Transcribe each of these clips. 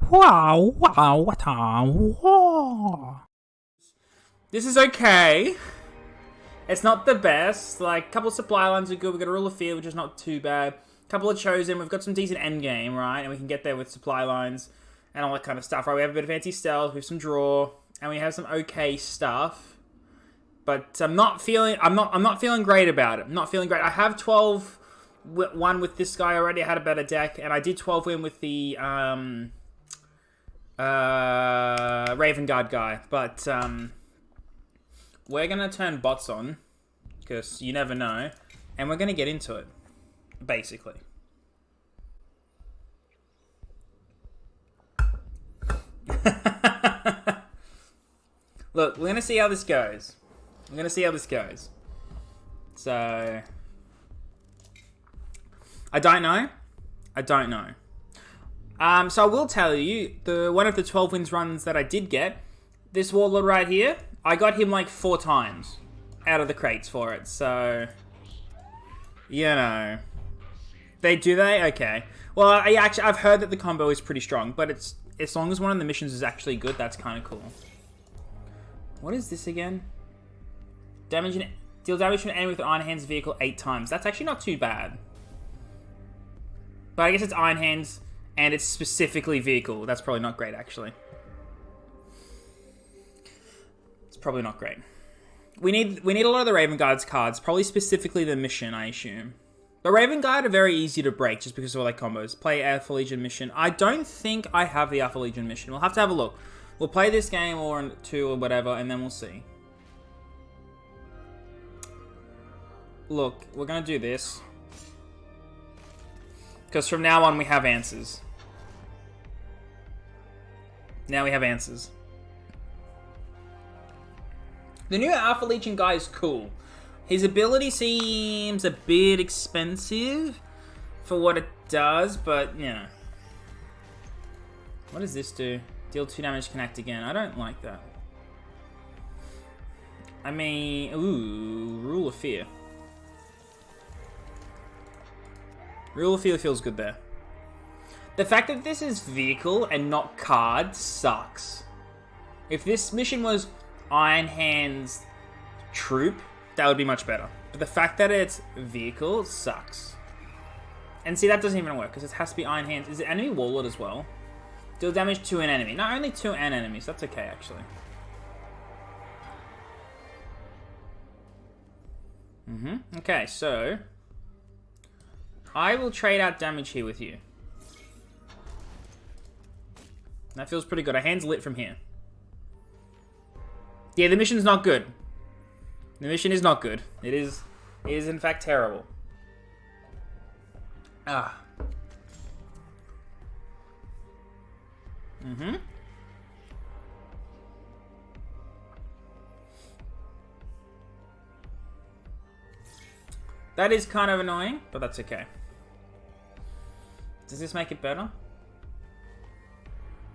Wow, wow, what wow. This is okay. It's not the best. Like, a couple of supply lines are good. We've got a rule of fear, which is not too bad. A couple of chosen. We've got some decent endgame, right? And we can get there with supply lines and all that kind of stuff, right? We have a bit of anti-stealth, we have some draw, and we have some okay stuff. But I'm not feeling great about it. I'm not feeling great. I have 12 won with this guy already. I had a better deck, and I did 12 win with the Raven Guard guy. But we're gonna turn bots on because you never know, and we're gonna get into it, basically. Look, we're gonna see how this goes. So, I don't know. So I will tell you, one of the 12 wins runs that I did get, this Warlord right here, I got him like 4 times out of the crates for it. So, you know, they do they? Okay. Well, I've heard that the combo is pretty strong, but it's as long as one of the missions is actually good, that's kind of cool. What is this again? Deal damage to an enemy with an Iron Hands vehicle 8 times. That's actually not too bad. But I guess it's Iron Hands and it's specifically vehicle. That's probably not great, actually. It's probably not great. We need a lot of the Raven Guard's cards, probably specifically the mission, I assume. The Raven Guard are very easy to break just because of all their combos. Play Alpha Legion mission. I don't think I have the Alpha Legion mission. We'll have to have a look. We'll play this game or 2 or whatever, and then we'll see. Look, we're going to do this. Because from now on, we have answers. Now we have answers. The new Alpha Legion guy is cool. His ability seems a bit expensive for what it does, but, you know. What does this do? Deal 2 damage, connect again. I don't like that. I mean, ooh, Rule of Fear. Rule of Fear feels good there. The fact that this is vehicle and not card sucks. If this mission was Iron Hands troop, that would be much better. But the fact that it's vehicle sucks. And see, that doesn't even work because it has to be Iron Hands. Is it enemy Warlord as well? Deal damage to an enemy. Not only to an enemy, so that's okay actually. Okay, so I will trade out damage here with you. That feels pretty good. Our hand's lit from here. Yeah, the mission's not good. The mission is not good. It is in fact terrible. Ah. That is kind of annoying, but that's okay. Does this make it better?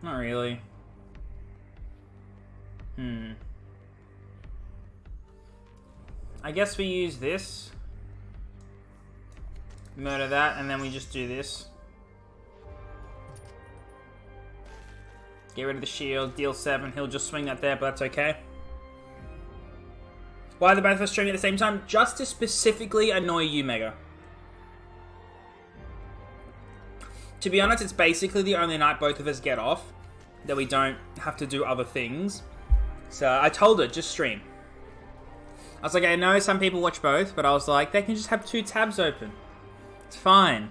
Not really. I guess we use this. Murder that, and then we just do this. Get rid of the shield, deal 7. He'll just swing that there, but that's okay. Why are they both of us streaming at the same time? Just to specifically annoy you, Mega. To be honest, it's basically the only night both of us get off that we don't have to do other things. So I told her, just stream. I was like, I know some people watch both, but I was like, they can just have 2 tabs open. It's fine.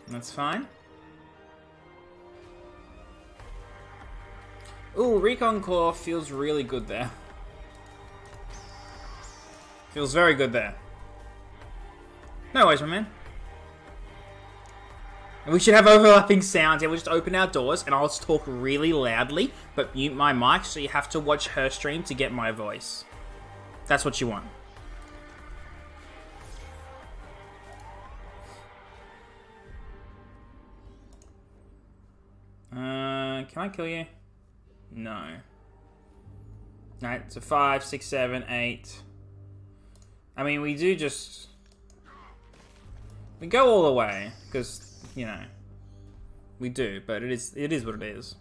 That's fine. Ooh, Recon Core feels really good there. Feels very good there. No worries, my man. We should have overlapping sounds. Yeah, we'll just open our doors and I'll just talk really loudly, but mute my mic so you have to watch her stream to get my voice. That's what you want. Can I kill you? No. Alright, so 5, 6, 7, 8. I mean, we do just... We go all the way, because, you know, we do, but it is what it is.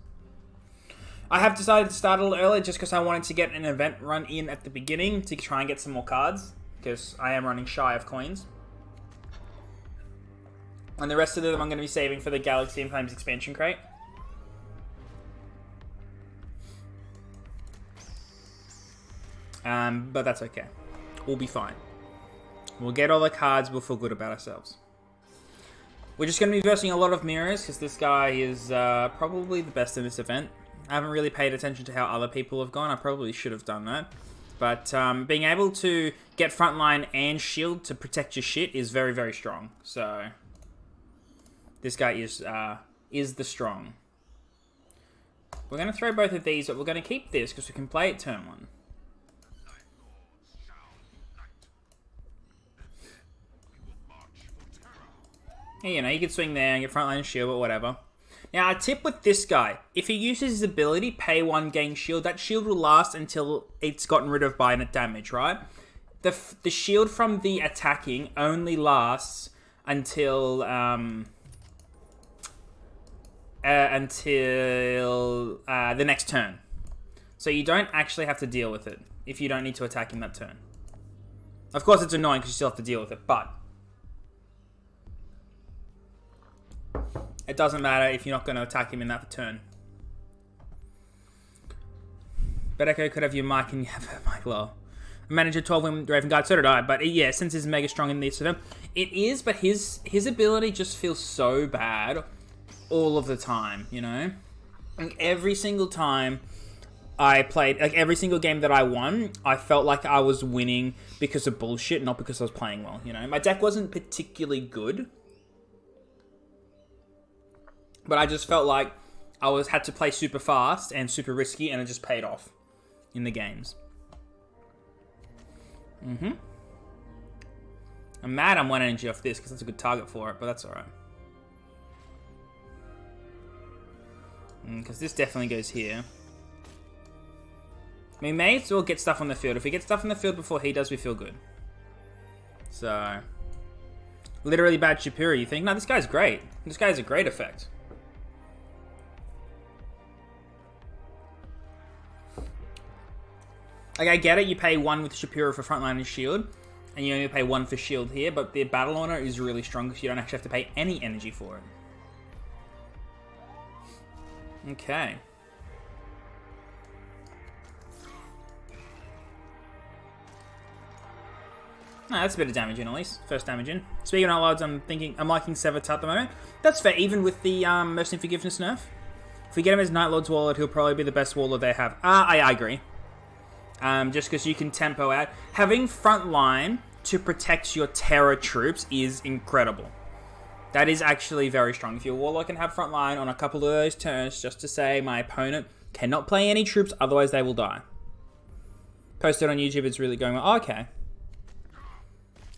I have decided to start a little early just because I wanted to get an event run in at the beginning to try and get some more cards, because I am running shy of coins. And the rest of them I'm going to be saving for the Galaxy and Flames expansion crate. But that's okay. We'll be fine. We'll get all the cards, we'll feel good about ourselves. We're just going to be versing a lot of mirrors, because this guy is probably the best in this event. I haven't really paid attention to how other people have gone. I probably should have done that. But being able to get frontline and shield to protect your shit is very, very strong. So this guy is the strong. We're going to throw both of these, but we're going to keep this because we can play it turn 1. You know, you can swing there and get frontline and shield, but whatever. Now, a tip with this guy, if he uses his ability, pay 1, gain shield, that shield will last until it's gotten rid of by damage, right? The shield from the attacking only lasts until the next turn. So you don't actually have to deal with it if you don't need to attack in that turn. Of course, it's annoying because you still have to deal with it, but it doesn't matter if you're not going to attack him in that turn. But Echo could have your mic and you have a mic low. I managed a 12-win Raven Guard, so did I. But yeah, since he's mega strong in this of them, it is, but his ability just feels so bad all of the time, you know? Like every single time I played, like every single game that I won, I felt like I was winning because of bullshit, not because I was playing well, you know? My deck wasn't particularly good, but I just felt like I had to play super fast and super risky, and it just paid off in the games. I'm mad I'm 1 energy off this, because that's a good target for it, but that's alright. Because this definitely goes here. We may as well get stuff on the field. If we get stuff on the field before he does, we feel good. So, literally bad Shapiro, you think? No, this guy's great. This guy has a great effect. Like, I get it, you pay 1 with Shapiro for frontline and shield, and you only pay 1 for shield here, but the battle honor is really strong because you don't actually have to pay any energy for it. Okay. No, that's a bit of damage in at least. First damage in. Speaking of outlaws, I'm liking Sevatat at the moment. That's fair, even with the Mercy and Forgiveness nerf. If we get him as Night Lord's Warlord, he'll probably be the best Warlord they have. I agree. Just because you can tempo out. Having frontline to protect your terror troops is incredible. That is actually very strong. If your Warlock can have frontline on a couple of those turns, just to say my opponent cannot play any troops, otherwise they will die. Posted on YouTube, it's really going well. Oh, okay.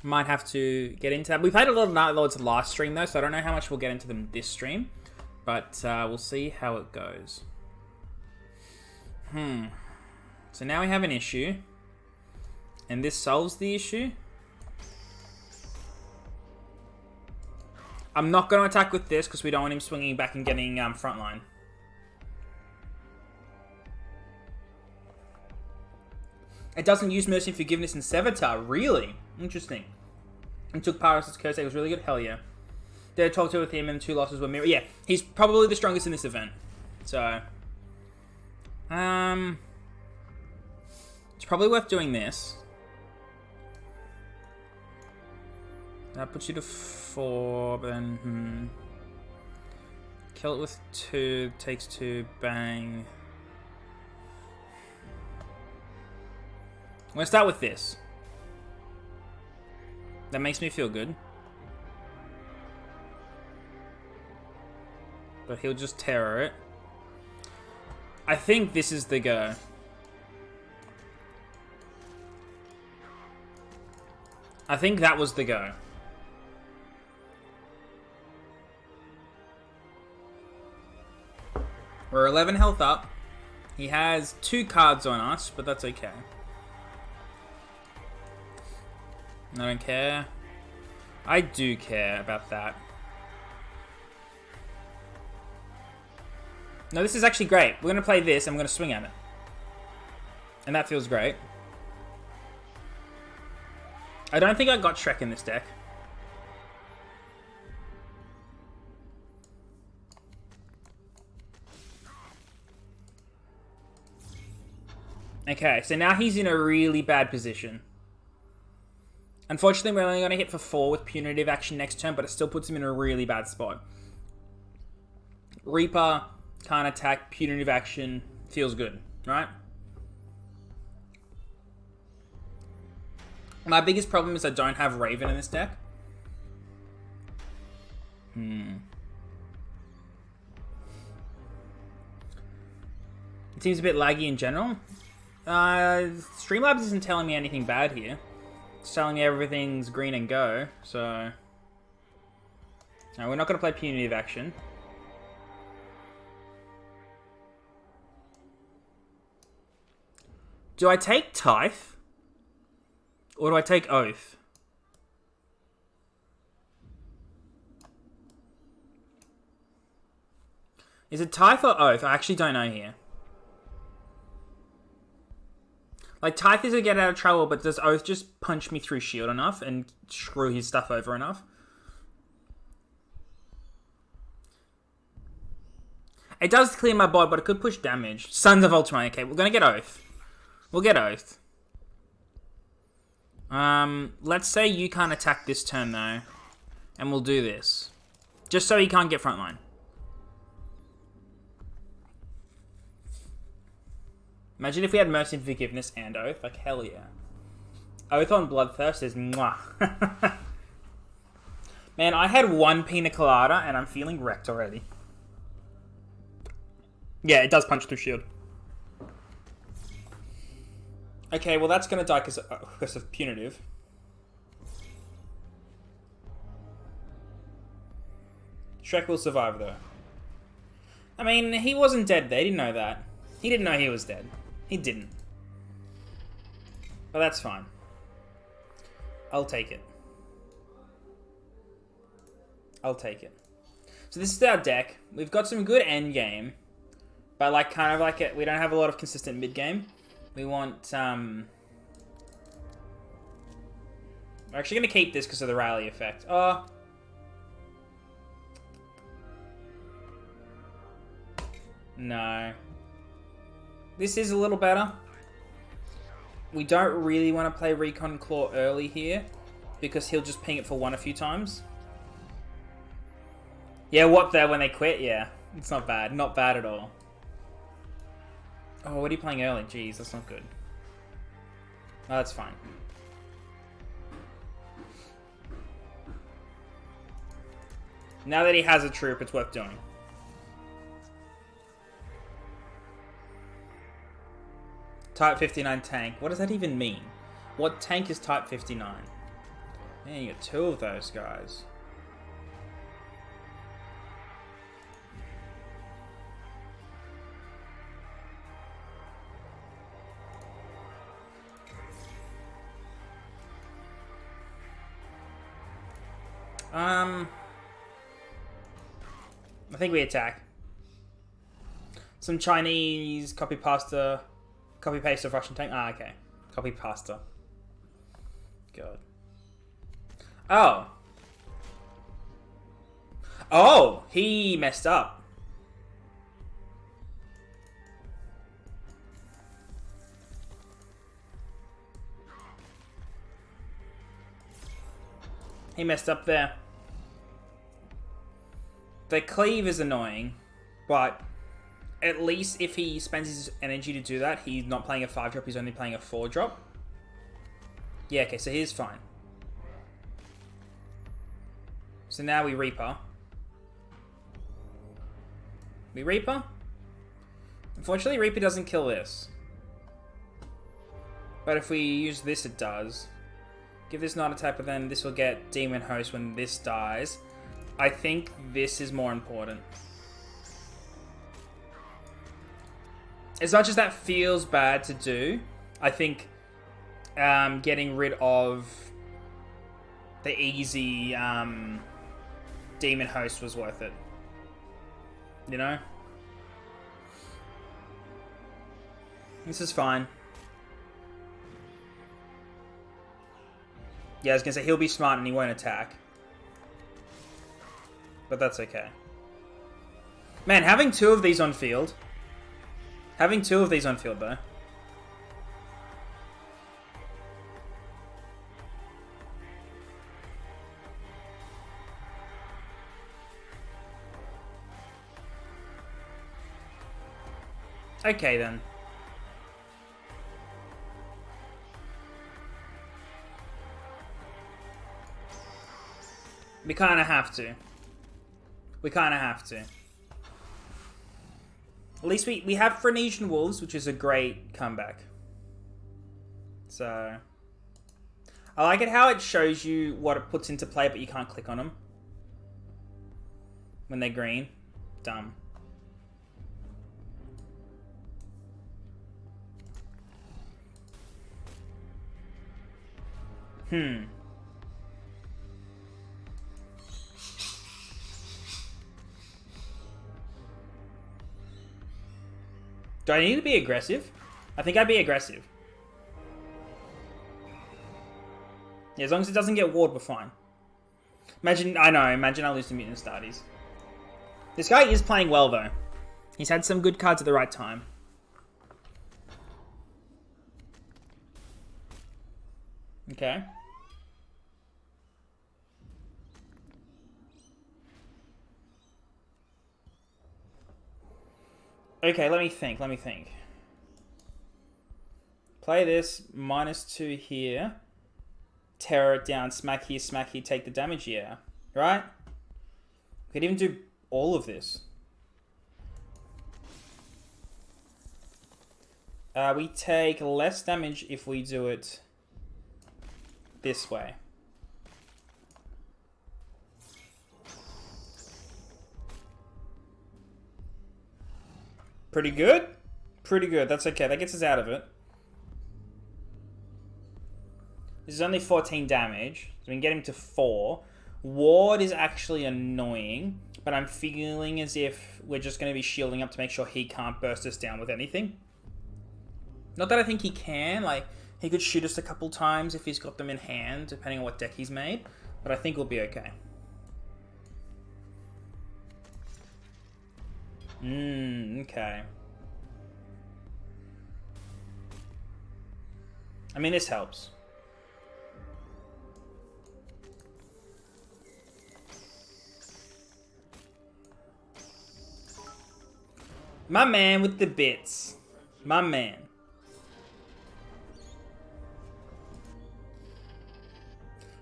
Might have to get into that. We played a lot of Night Lords last stream though, so I don't know how much we'll get into them this stream. But we'll see how it goes. So now we have an issue. And this solves the issue. I'm not going to attack with this because we don't want him swinging back and getting frontline. It doesn't use Mercy and Forgiveness in Sevatar. Really? Interesting. And took Paris' Curse. It was really good. Hell yeah. Did I talk to with him and 2 losses were mirror? Yeah, he's probably the strongest in this event. So, it's probably worth doing this. That puts you to 4, but then, kill it with 2, takes 2, bang. I'm gonna start with this. That makes me feel good. But he'll just terror it. I think this is the go. I think that was the go. We're 11 health up. He has 2 cards on us, but that's okay. I don't care. I do care about that. No, this is actually great. We're going to play this and we're going to swing at it. And that feels great. I don't think I got Shrek in this deck. Okay, so now he's in a really bad position. Unfortunately, we're only going to hit for 4 with punitive action next turn, but it still puts him in a really bad spot. Reaper, can't attack, punitive action, feels good, right? My biggest problem is I don't have Raven in this deck. It seems a bit laggy in general. Streamlabs isn't telling me anything bad here. It's telling me everything's green and go, so... No, we're not going to play punitive action. Do I take Tithe? Or do I take Oath? Is it Tithe or Oath? I actually don't know here. Like, Tithe is to get out of trouble, but does Oath just punch me through shield enough and screw his stuff over enough? It does clear my board, but it could push damage. Sons of Ultraman. Okay, we're going to get Oath. We'll get Oath. Let's say you can't attack this turn, though. And we'll do this. Just so he can't get frontline. Imagine if we had Mercy and Forgiveness and Oath. Like, hell yeah. Oath on Bloodthirst is mwah. Man, I had 1 Pina Colada and I'm feeling wrecked already. Yeah, it does punch through shield. Okay, well that's going to die because of punitive. Shrek will survive, though. I mean, he wasn't dead there. He didn't know that. He didn't know he was dead. He didn't. But that's fine. I'll take it. I'll take it. So this is our deck. We've got some good end game. But like kind of like we don't have a lot of consistent mid game. We want we're actually gonna keep this because of the rally effect. Oh. No. This is a little better. We don't really want to play Recon Claw early here because he'll just ping it for 1 a few times. Yeah, what there when they quit? Yeah, it's not bad. Not bad at all. Oh, what are you playing early? Jeez, that's not good. Oh, that's fine. Now that he has a troop, it's worth doing. Type 59 tank. What does that even mean? What tank is Type 59? Man, you got 2 of those guys. I think we attack. Some Chinese copy paste of Russian tank. Ah, okay. Copy pasta. God. Oh. Oh, he messed up. He messed up there. The cleave is annoying, but at least if he spends his energy to do that, he's not playing a 5-drop, he's only playing a 4-drop. Yeah, okay, so he's fine. So now we Reaper. We Reaper? Unfortunately, Reaper doesn't kill this. But if we use this, it does. Give this not a type, but then this will get Demon Host when this dies. I think this is more important. As much as that feels bad to do, I think getting rid of the easy demon host was worth it. You know? This is fine. Yeah, I was gonna say he'll be smart and he won't attack. But that's okay. Man, having two of these on field. Having two of these on field, though. Okay, then. We kind of have to. We kind of have to. At least we have Phrenesian Wolves, which is a great comeback. So... I like it how it shows you what it puts into play, but you can't click on them. When they're green. Dumb. Do I need to be aggressive? I think I'd be aggressive. Yeah, as long as it doesn't get ward, we're fine. Imagine I lose to Mutant Astartes. This guy is playing well, though. He's had some good cards at the right time. Okay. Okay, let me think. Play this, -2 here. Tear it down, smack here, take the damage, yeah. Right? We could even do all of this. We take less damage if we do it this way. Pretty good? Pretty good. That's okay. That gets us out of it. This is only 14 damage. So we can get him to 4. Ward is actually annoying, but I'm feeling as if we're just going to be shielding up to make sure he can't burst us down with anything. Not that I think he can. Like, he could shoot us a couple times if he's got them in hand, depending on what deck he's made. But I think we'll be okay. Okay. I mean, this helps. My man with the bits. My man.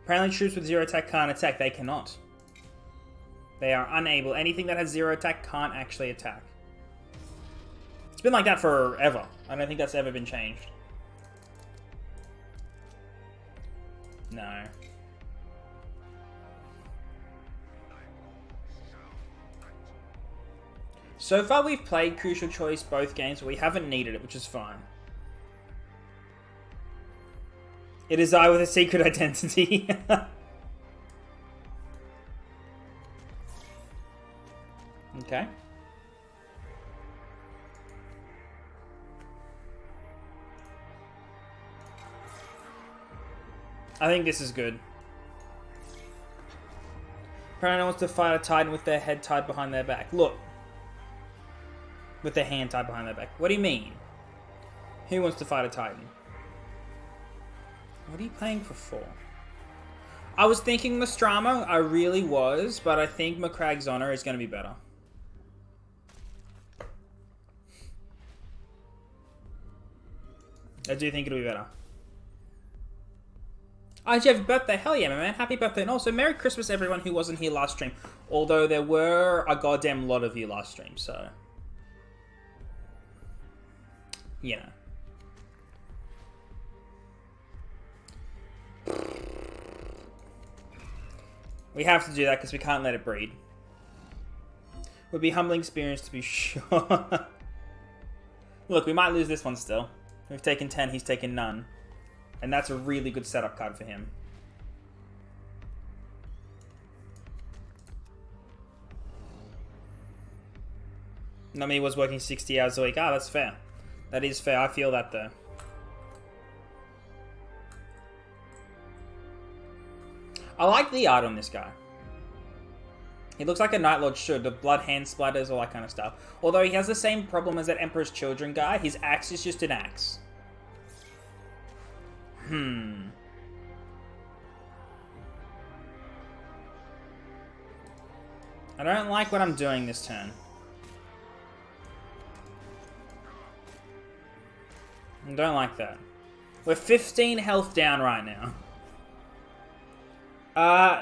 Apparently troops with 0 attack can't attack. They cannot. They are unable. Anything that has 0 attack can't actually attack. It's been like that forever. I don't think that's ever been changed. No. So far we've played Crucial Choice both games, but we haven't needed it, which is fine. It is I with a secret identity. Okay. I think this is good. Apparently wants to fight a Titan with their head tied behind their back. Look. With their hand tied behind their back. What do you mean? Who wants to fight a Titan? What are you playing for? I was thinking Nostramo. I really was. But I think Macrag's Honor is going to be better. I do think it'll be better. Oh, did you have a birthday? Hell yeah, my man. Happy birthday. And also, Merry Christmas, everyone who wasn't here last stream. Although there were a goddamn lot of you last stream, so... You know. We have to do that because we can't let it breed. Would be a humbling experience to be sure. Look, we might lose this one still. We've taken 10, he's taken none. And that's a really good setup card for him. Not me was working 60 hours a week. Ah, that's fair. That is fair. I feel that though. I like the art on this guy. He looks like a Night Lord should. The blood hand splatters, all that kind of stuff. Although he has the same problem as that Emperor's Children guy. His axe is just an axe. I don't like what I'm doing this turn. I don't like that. We're 15 health down right now.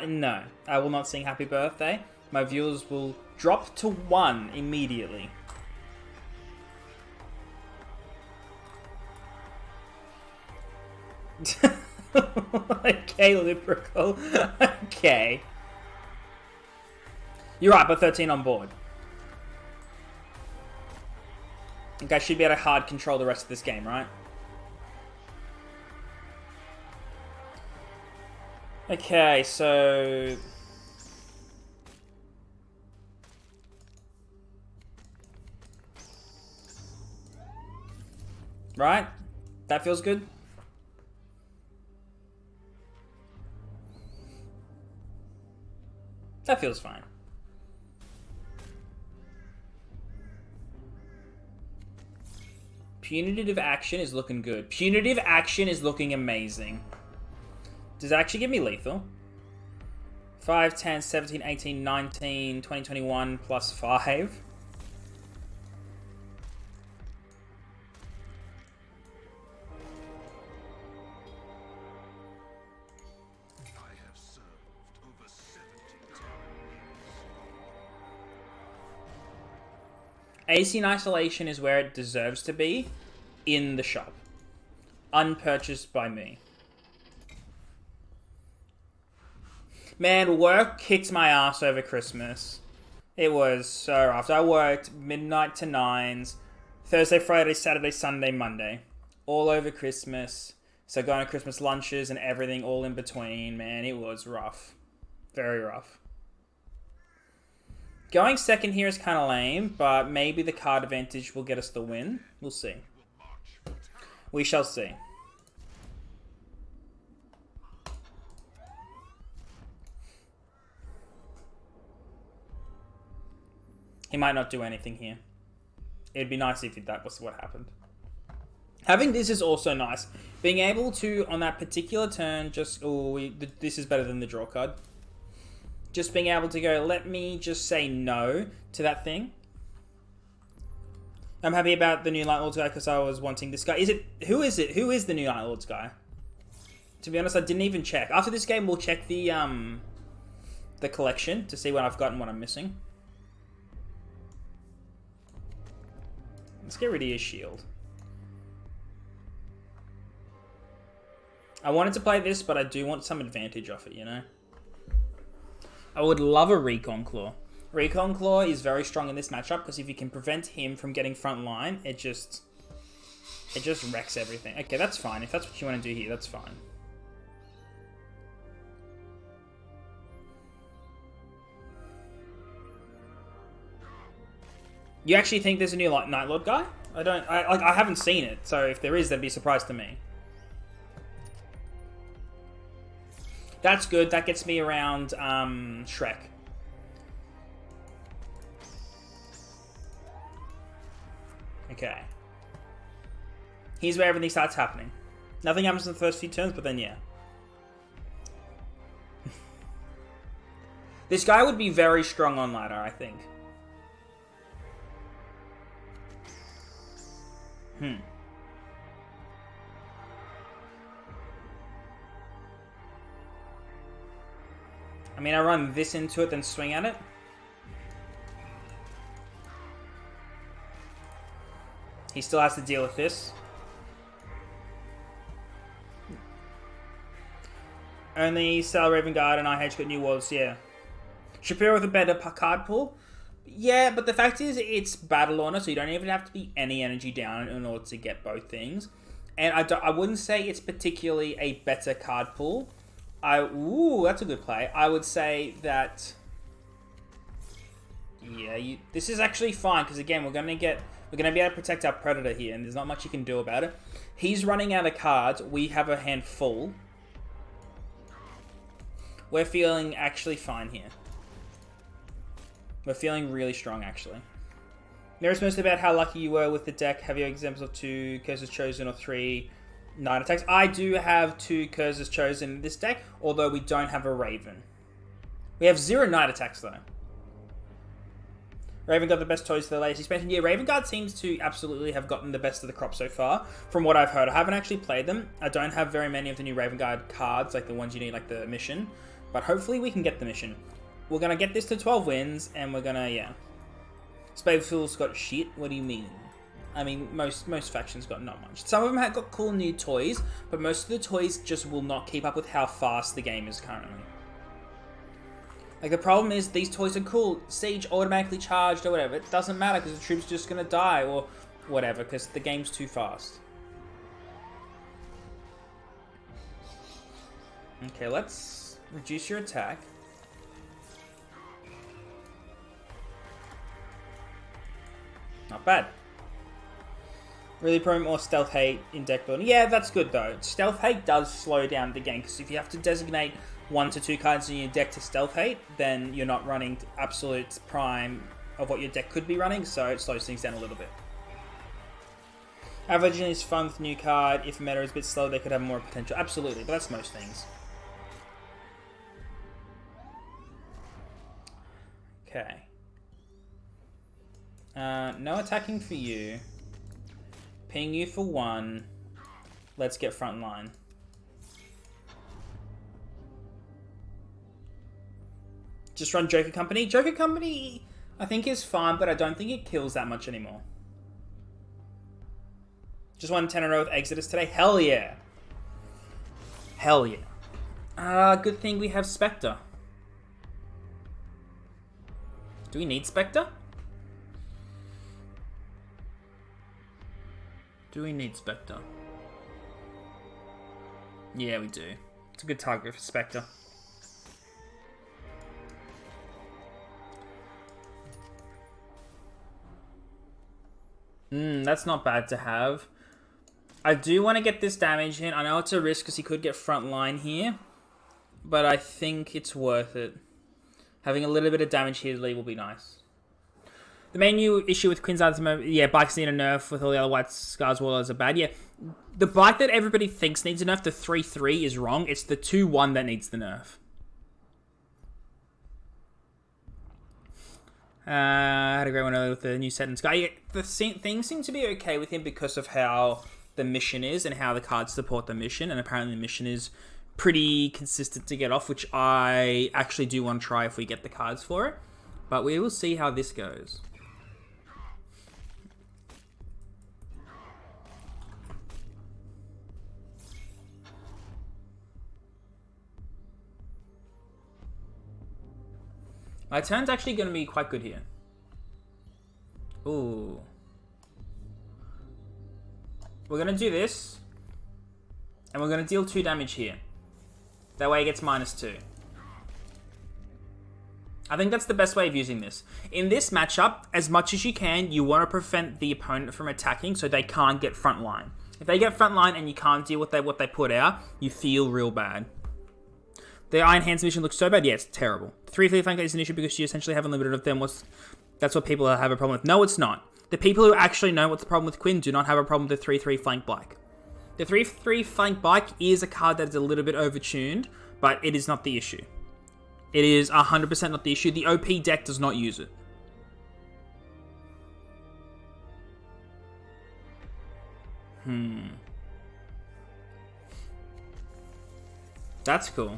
No. I will not sing Happy Birthday. My viewers will drop to 1 immediately. Okay, Lyrical. Okay. You're right, but 13 on board. I think I should be able to hard control the rest of this game, right? Okay, so... Right? That feels good? That feels fine. Punitive action is looking good. Punitive action is looking amazing. Does it actually give me lethal? 5, 10, 17, 18, 19, 20, 21 plus 5. AC in Isolation is where it deserves to be in the shop. Unpurchased by me. Man, work kicked my ass over Christmas. It was so rough. I worked midnight to 9s, Thursday, Friday, Saturday, Sunday, Monday. All over Christmas. So going to Christmas lunches and everything all in between. Man, it was rough. Very rough. Going second here is kind of lame, but maybe the card advantage will get us the win. We'll see. We shall see. He might not do anything here. It'd be nice if that was what happened. Having this is also nice. Being able to, on that particular turn, just... this is better than the draw card. Just being able to go, let me just say no to that thing. I'm happy about the new Night Lords guy because I was wanting this guy. Who is it? Who is the new Night Lords guy? To be honest, I didn't even check. After this game, we'll check the collection to see what I've got and what I'm missing. Let's get rid of his shield. I wanted to play this, but I do want some advantage off it, you know? I would love a Recon Claw. Recon Claw is very strong in this matchup because if you can prevent him from getting front line, it just wrecks everything. Okay, that's fine. If that's what you want to do here, that's fine. You actually think there's a new Night Lord guy? I haven't seen it, so if there is, that'd be a surprise to me. That's good. That gets me around Shrek. Okay. Here's where everything starts happening. Nothing happens in the first few turns, but then yeah. This guy would be very strong on ladder, I think. I mean, I run this into it, then swing at it. He still has to deal with this. Only Sal Raven Guard and IH got new walls, yeah. Shapiro with a better card pool. Yeah, but the fact is, it's Battle Honor, so you don't even have to be any energy down in order to get both things. And I wouldn't say it's particularly a better card pool. Ooh, that's a good play. I would say that Yeah, this is actually fine, because again, we're gonna be able to protect our Predator here, and there's not much you can do about it. He's running out of cards. We have a hand full. We're feeling actually fine here. We're feeling really strong, actually. Nerfs mostly about how lucky you were with the deck. Have you examples of 2 Curses Chosen or 3 Night Attacks? I do have 2 Curses Chosen in this deck, although we don't have a Raven. We have 0 Night Attacks, though. Raven got the best toys for the latest expansion. Yeah, Raven Guard seems to absolutely have gotten the best of the crop so far, from what I've heard. I haven't actually played them. I don't have very many of the new Raven Guard cards, like the ones you need, like the mission. But hopefully we can get the mission. We're going to get this to 12 wins, and we're going to, yeah. Spadefuel's got shit. What do you mean? I mean, most factions got not much. Some of them have got cool new toys, but most of the toys just will not keep up with how fast the game is currently. Like, the problem is, these toys are cool. Siege automatically charged or whatever. It doesn't matter, because the troops are just going to die or whatever, because the game's too fast. Okay, let's reduce your attack. Not bad. Really promote more stealth hate in deck building. Yeah, that's good though. Stealth hate does slow down the game, because if you have to designate 1 to 2 cards in your deck to stealth hate, then you're not running absolute prime of what your deck could be running, so it slows things down a little bit. Averaging is fun with new card. If meta is a bit slow, they could have more potential. Absolutely, but that's most things. Okay. No attacking for you. Ping you for 1. Let's get front line. Just run Joker Company. Joker Company, I think, is fine, but I don't think it kills that much anymore. Just won 10 in a row with Exodus today. Hell yeah. Hell yeah. Good thing we have Spectre. Do we need Spectre? Do we need Spectre? Yeah, we do. It's a good target for Spectre. That's not bad to have. I do want to get this damage in. I know it's a risk because he could get front line here, but I think it's worth it. Having a little bit of damage here to leave will be nice. The main new issue with Quinn's at the moment, yeah, bikes need a nerf with all the other white scars warlords are bad. Yeah, the bike that everybody thinks needs a nerf, the 3-3, is wrong. It's the 2-1 that needs the nerf. I had a great one earlier with the new set in Sky. Yeah, things seem to be okay with him because of how the mission is and how the cards support the mission, and apparently the mission is pretty consistent to get off, which I actually do want to try if we get the cards for it. But we will see how this goes. My turn's actually going to be quite good here. Ooh. We're going to do this. And we're going to deal 2 damage here. That way it gets -2. I think that's the best way of using this. In this matchup, as much as you can, you want to prevent the opponent from attacking so they can't get front line. If they get front line and you can't deal with what they put out, you feel real bad. The Iron Hands mission looks so bad. Yeah, it's terrible. 3-3 flank is an issue because you essentially have unlimited of them. That's what people have a problem with. No, it's not. The people who actually know what's the problem with Quinn do not have a problem with the 3-3 flank bike. The 3-3 flank bike is a card that is a little bit overtuned, but it is not the issue. It is 100% not the issue. The OP deck does not use it. That's cool.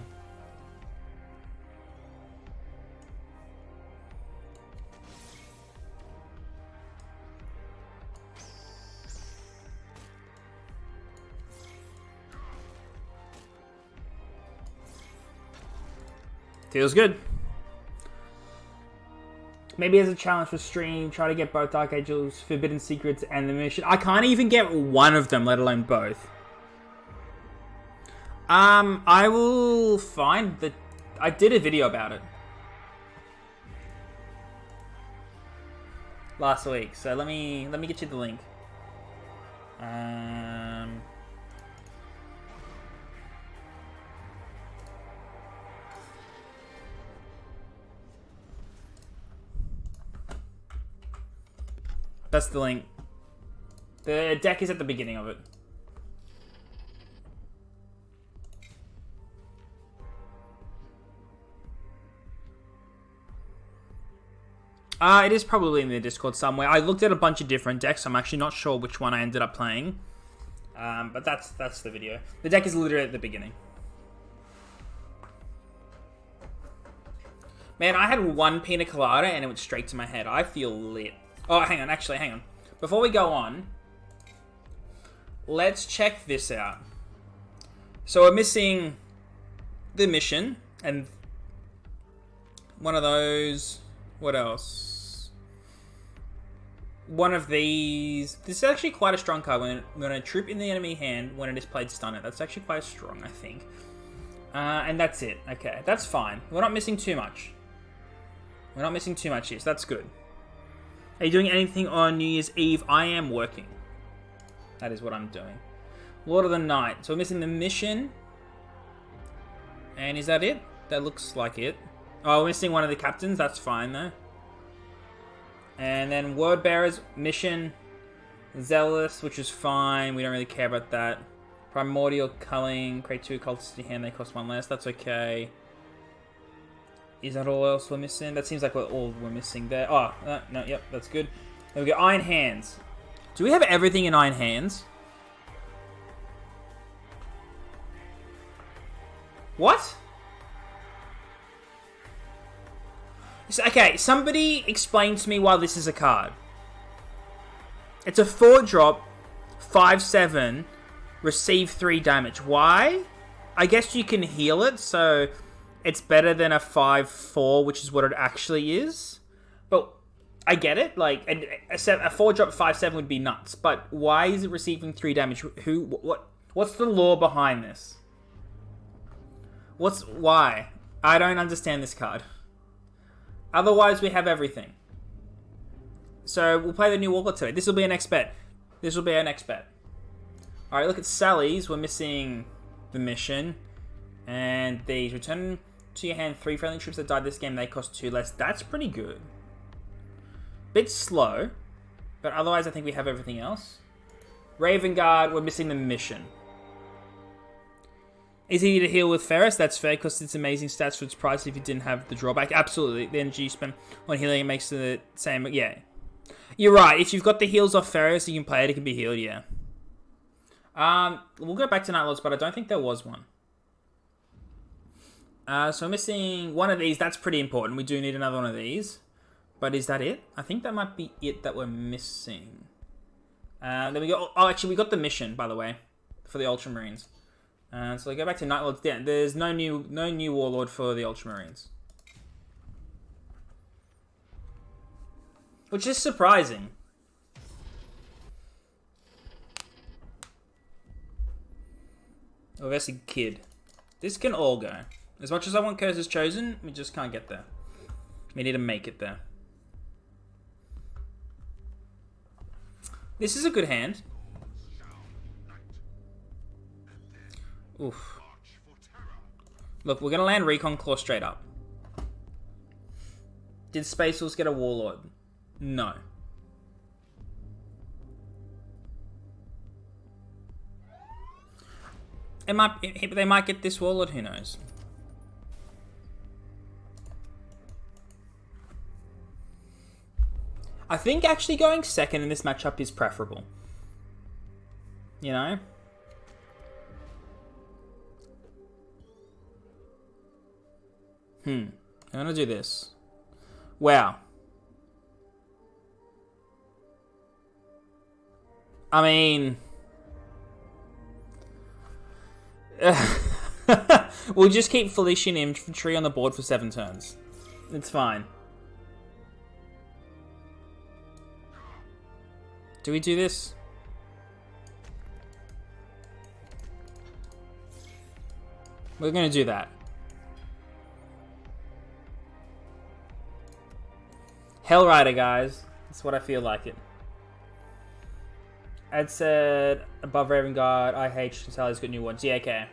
Feels good. Maybe as a challenge for stream, try to get both Dark Angels, Forbidden Secrets, and the mission. I can't even get one of them, let alone both. I will find the... I did a video about it. last week. So let me get you the link. That's the link. The deck is at the beginning of it. It is probably in the Discord somewhere. I looked at a bunch of different decks. So I'm actually not sure which one I ended up playing. But that's the video. The deck is literally at the beginning. Man, I had one pina colada and it went straight to my head. I feel lit. Oh, hang on. Actually, hang on. Before we go on, let's check this out. So we're missing the mission and one of those. What else? One of these. This is actually quite a strong card. When a troop in the enemy hand, when it is played, stun it. That's actually quite strong, I think. And that's it. Okay, that's fine. We're not missing too much. We're not missing too much here, so that's good. Are you doing anything on New Year's Eve? I am working. That is what I'm doing. Lord of the Night. So we're missing the mission. And is that it? That looks like it. Oh, we're missing one of the captains. That's fine, though. And then Word Bearers, Mission, Zealous, which is fine. We don't really care about that. Primordial Culling, create 2 cultists in your hand. They cost 1 less. That's okay. Is that all else we're missing? That seems like all we're missing there. Oh, no, yep, that's good. There we go. Iron Hands. Do we have everything in Iron Hands? What? Okay, somebody explain to me why this is a card. It's a 4-drop, 5/7, receive 3 damage. Why? I guess you can heal it, so it's better than a 5/4, which is what it actually is. But I get it. Like a 4-drop 5/7 would be nuts. But why is it receiving 3 damage? What's the lore behind this? Why? I don't understand this card. Otherwise, we have everything. So we'll play the new Warlord today. This will be our next bet. This will be our next bet. All right, look at Sally's. We're missing the mission. And these. Return to your hand 3 friendly troops that died this game. They cost 2 less. That's pretty good. Bit slow. But otherwise, I think we have everything else. Raven Guard. We're missing the mission. Easy to heal with Ferris. That's fair because it's amazing stats for its price if you didn't have the drawback. Absolutely. The energy you spend on healing it makes the same. Yeah. You're right. If you've got the heals off Ferris, you can play it. It can be healed, yeah. We'll go back to Night Lords, but I don't think there was one. So I'm missing one of these. That's pretty important. We do need another one of these. But is that it? I think that might be it that we're missing. Then we got... Oh, actually, we got the mission, by the way, for the Ultramarines. So I go back to Night Lords. Yeah, there's no new Warlord for the Ultramarines. Which is surprising. Obviously, Kid. This can all go. As much as I want Curses Chosen, we just can't get there. We need to make it there. This is a good hand. Oof. Look, we're going to land Recon Claw straight up. Did Space Wolves get a Warlord? No. They might get this Warlord, who knows? I think actually going second in this matchup is preferable. You know? I'm gonna do this. Wow. I mean... we'll just keep Felician Infantry on the board for 7 turns. It's fine. Do we do this? We're gonna do that. Hellrider, guys. That's what I feel like it. Ed said, above Raven Guard, IH, Sally's got new ones. Yeah, okay.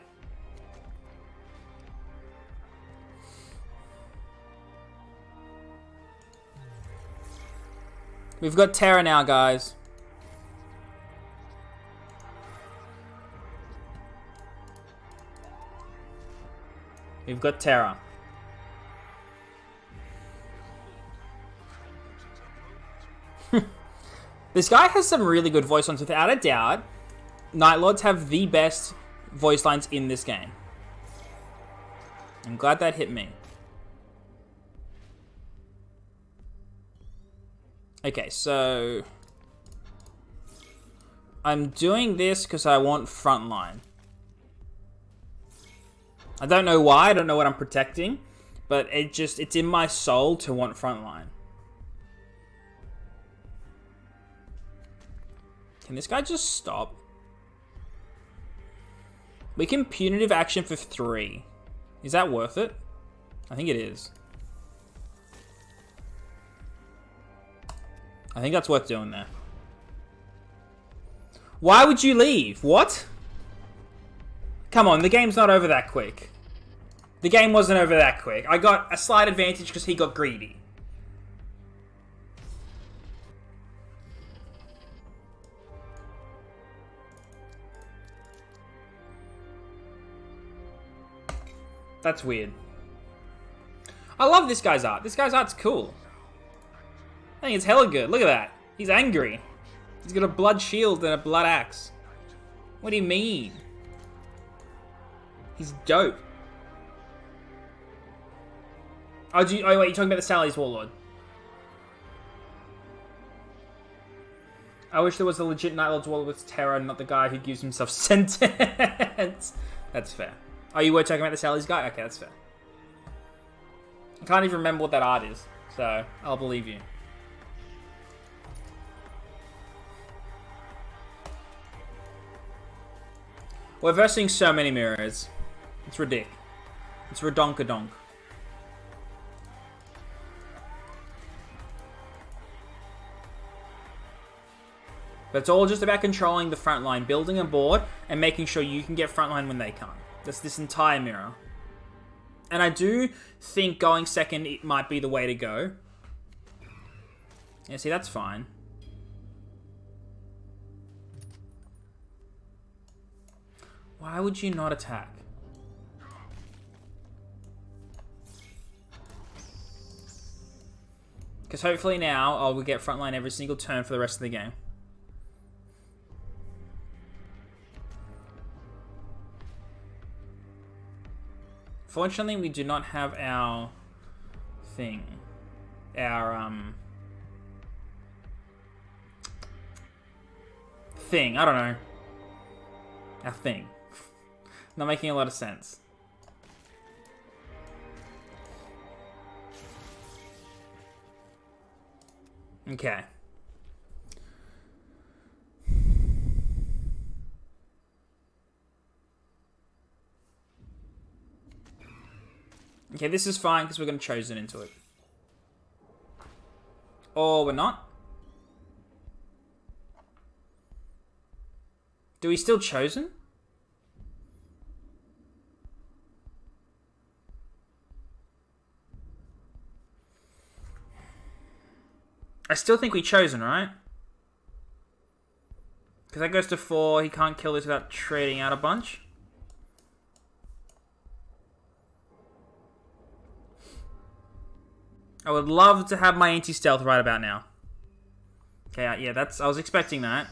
We've got Terra now, guys. We've got Terra. This guy has some really good voice lines. Without a doubt, Night Lords have the best voice lines in this game. I'm glad that hit me. Okay, so I'm doing this because I want frontline. I don't know why, I don't know what I'm protecting, but it's in my soul to want frontline. Can this guy just stop? We can punitive action for 3. Is that worth it? I think it is. I think that's worth doing there. Why would you leave? What? Come on, the game's not over that quick. The game wasn't over that quick. I got a slight advantage because he got greedy. That's weird. I love this guy's art. This guy's art's cool. I think it's hella good. Look at that. He's angry. He's got a blood shield and a blood axe. What do you mean? He's dope. Oh, wait, you're talking about the Sally's Warlord. I wish there was a legit Night Lord's Warlord with Terror and not the guy who gives himself sentence. That's fair. Oh, you were talking about the Sally's guy? Okay, that's fair. I can't even remember what that art is, so I'll believe you. We're versing so many mirrors. It's ridiculous. It's redonkadonk. But it's all just about controlling the front line, building a board, and making sure you can get front line when they can't. That's this entire mirror. And I do think going second, it might be the way to go. Yeah, see, that's fine. Why would you not attack? Because hopefully now I will get frontline every single turn for the rest of the game. Fortunately, we do not have our thing. Our, thing. I don't know. Our thing. Not making a lot of sense. Okay. Okay, this is fine because we're going to Chosen into it. Or we're not. Do we still Chosen? I still think we Chosen, right? Because that goes to 4. He can't kill this without trading out a bunch. I would love to have my anti-stealth right about now. Okay, yeah, I was expecting that.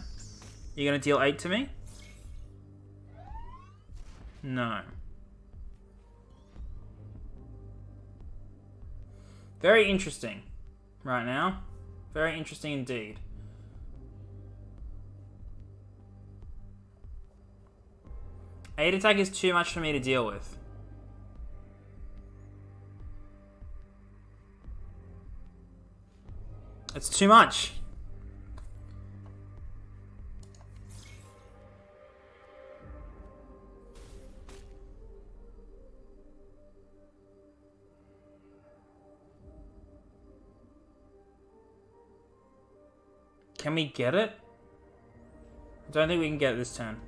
You're going to deal 8 to me? No. Very interesting right now. Very interesting indeed. Eight attack is too much for me to deal with. It's too much. Can we get it? I don't think we can get it this turn.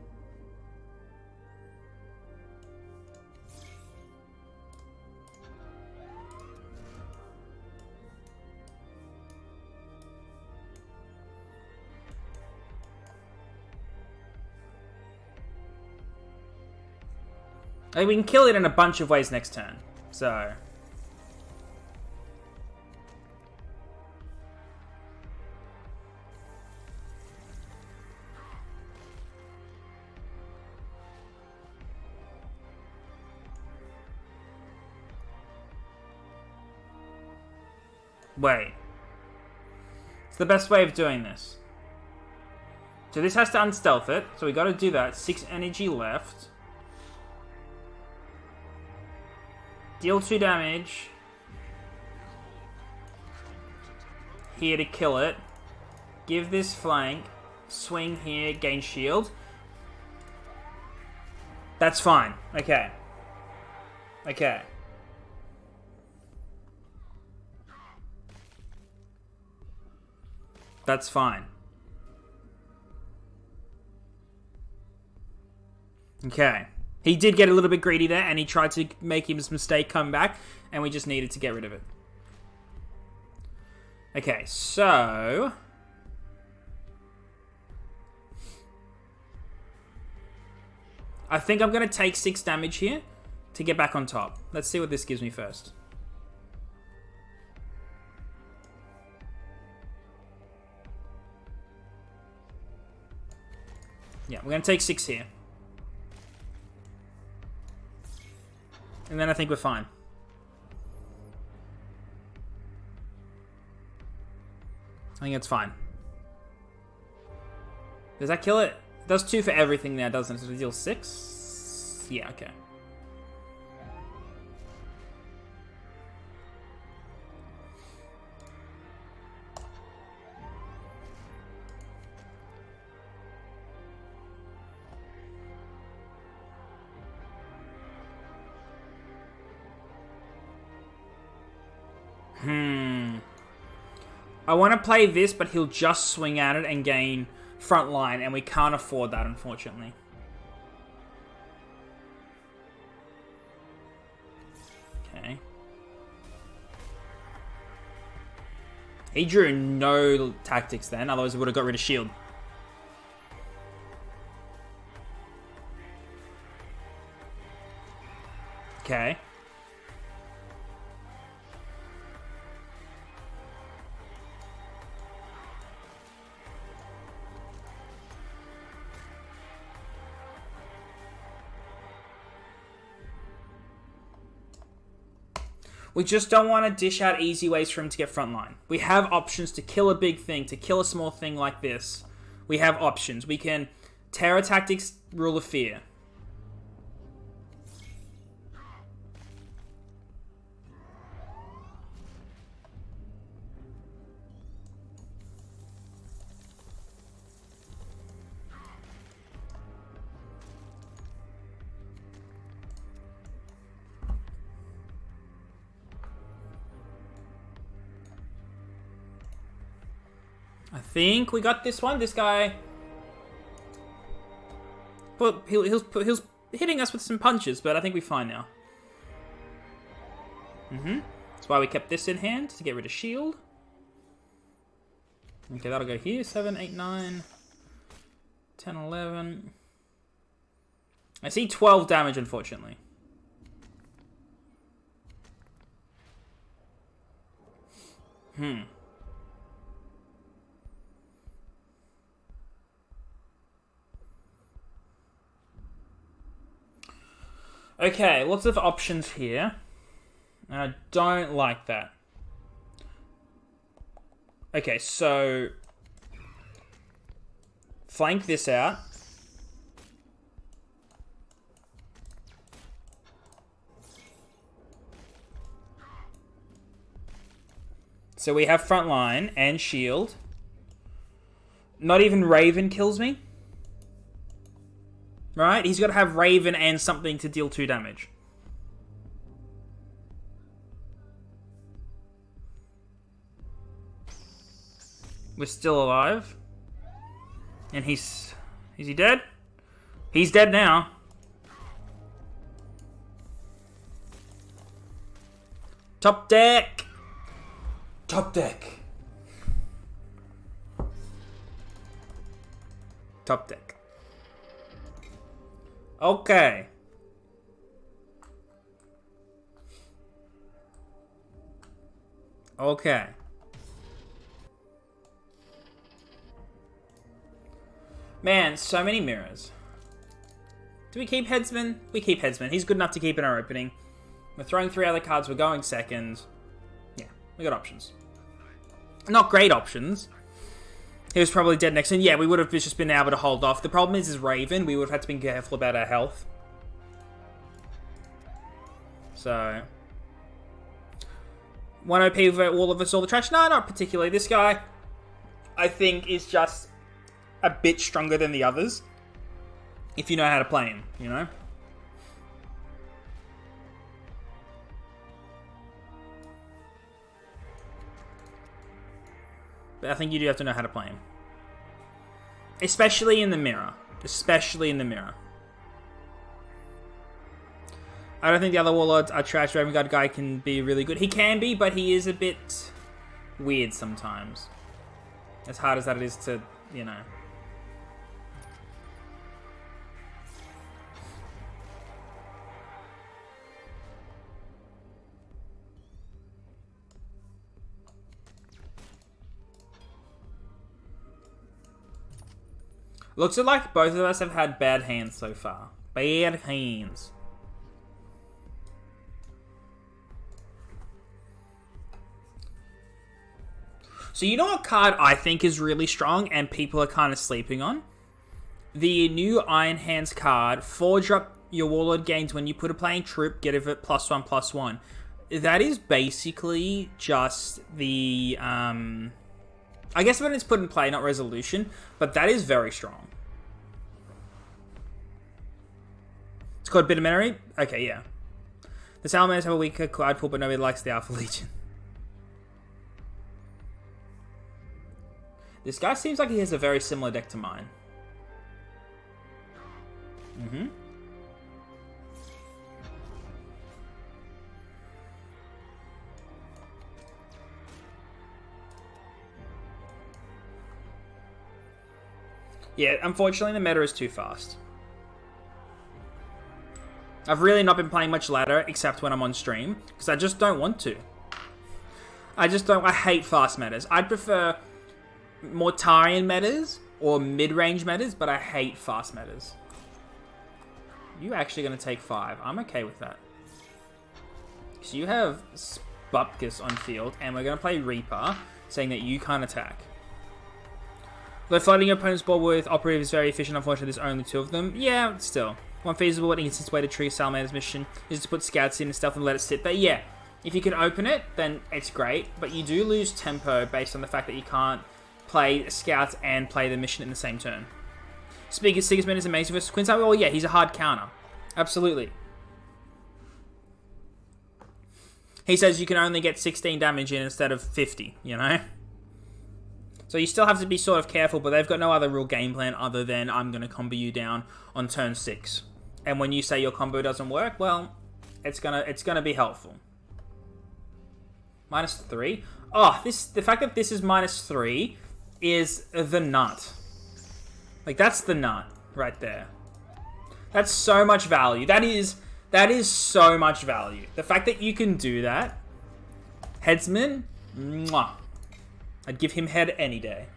I mean, we can kill it in a bunch of ways next turn, so... Wait. It's the best way of doing this. So this has to unstealth it, so we gotta do that. 6 energy left. Deal 2 damage. Here to kill it. Give this flank. Swing here, gain shield. That's fine. Okay. Okay. That's fine. Okay. He did get a little bit greedy there, and he tried to make his mistake come back, and we just needed to get rid of it. Okay, so... I think I'm going to take 6 damage here to get back on top. Let's see what this gives me first. Yeah, we're going to take 6 here. And then I think we're fine. I think it's fine. Does that kill it? It does 2 for everything now, doesn't it? So it deals 6? Yeah, okay. I want to play this, but he'll just swing at it and gain front line, and we can't afford that, unfortunately. Okay. He drew no tactics then, otherwise we would have got rid of shield. Okay. We just don't want to dish out easy ways for him to get frontline. We have options to kill a big thing, to kill a small thing like this. We have options. We can Terror Tactics, Rule of Fear. I think we got this one. This guy... Well, he was hitting us with some punches, but I think we're fine now. That's why we kept this in hand, to get rid of shield. Okay, that'll go here. 7, 8, 9, 10, 11. I see 12 damage, unfortunately. Okay, lots of options here. And I don't like that. Okay, so... flank this out. So we have front line and shield. Not even Raven kills me. Right? He's got to have Raven and something to deal 2 damage. We're still alive. And he's... Is he dead? He's dead now. Top deck! Top deck. Top deck. Okay. Okay. Man, so many mirrors. Do we keep Headsman? We keep Headsman. He's good enough to keep in our opening. We're throwing 3 other cards. We're going second. Yeah, we got options. Not great options. He was probably dead next. And yeah, we would have just been able to hold off. The problem is Raven. We would have had to be careful about our health. So... 1 OP for all of us, all the trash? No, not particularly. This guy, I think, is just a bit stronger than the others. If you know how to play him, you know? But I think you do have to know how to play him. Especially in the mirror. Especially in the mirror. I don't think the other warlords are trash. Raven Guard guy can be really good. He can be, but he is a bit weird sometimes. As hard as that is to, you know. Looks like both of us have had bad hands so far. Bad hands. So you know what card I think is really strong and people are kind of sleeping on? The new Iron Hands card. 4-drop your Warlord gains when you put a playing troop, get it +1/+1. That is basically just the... I guess when it's put in play, not resolution, but that is very strong. It's called Bittermemory? Okay, yeah. The Salamanders have a weaker card pool, but nobody likes the Alpha Legion. This guy seems like he has a very similar deck to mine. Mm-hmm. Yeah, unfortunately the meta is too fast. I've really not been playing much ladder except when I'm on stream, because I just don't want to. I hate fast metas. I'd prefer Mortarion metas or mid-range metas, but I hate fast metas. You actually going to take 5. I'm okay with that. So you have Vapix on field, and we're going to play Reaper, saying that you can't attack. Though flooding your opponent's board with Operative is very efficient, unfortunately there's only 2 of them. Yeah, still. One feasible and instant way to trigger Salamander's mission is to put scouts in and stuff and let it sit there. Yeah, if you can open it, then it's great, but you do lose tempo based on the fact that you can't play scouts and play the mission in the same turn. Sigismund is amazing versus Quincy. Well, yeah, he's a hard counter. Absolutely. He says you can only get 16 damage in instead of 50, you know? So you still have to be sort of careful, but they've got no other real game plan other than I'm going to combo you down on turn 6. And when you say your combo doesn't work, well, it's gonna be helpful. -3. Oh, the fact that this is -3 is the nut. Like, that's the nut right there. That's so much value. That is so much value. The fact that you can do that. Headsman, mwah. I'd give him head any day.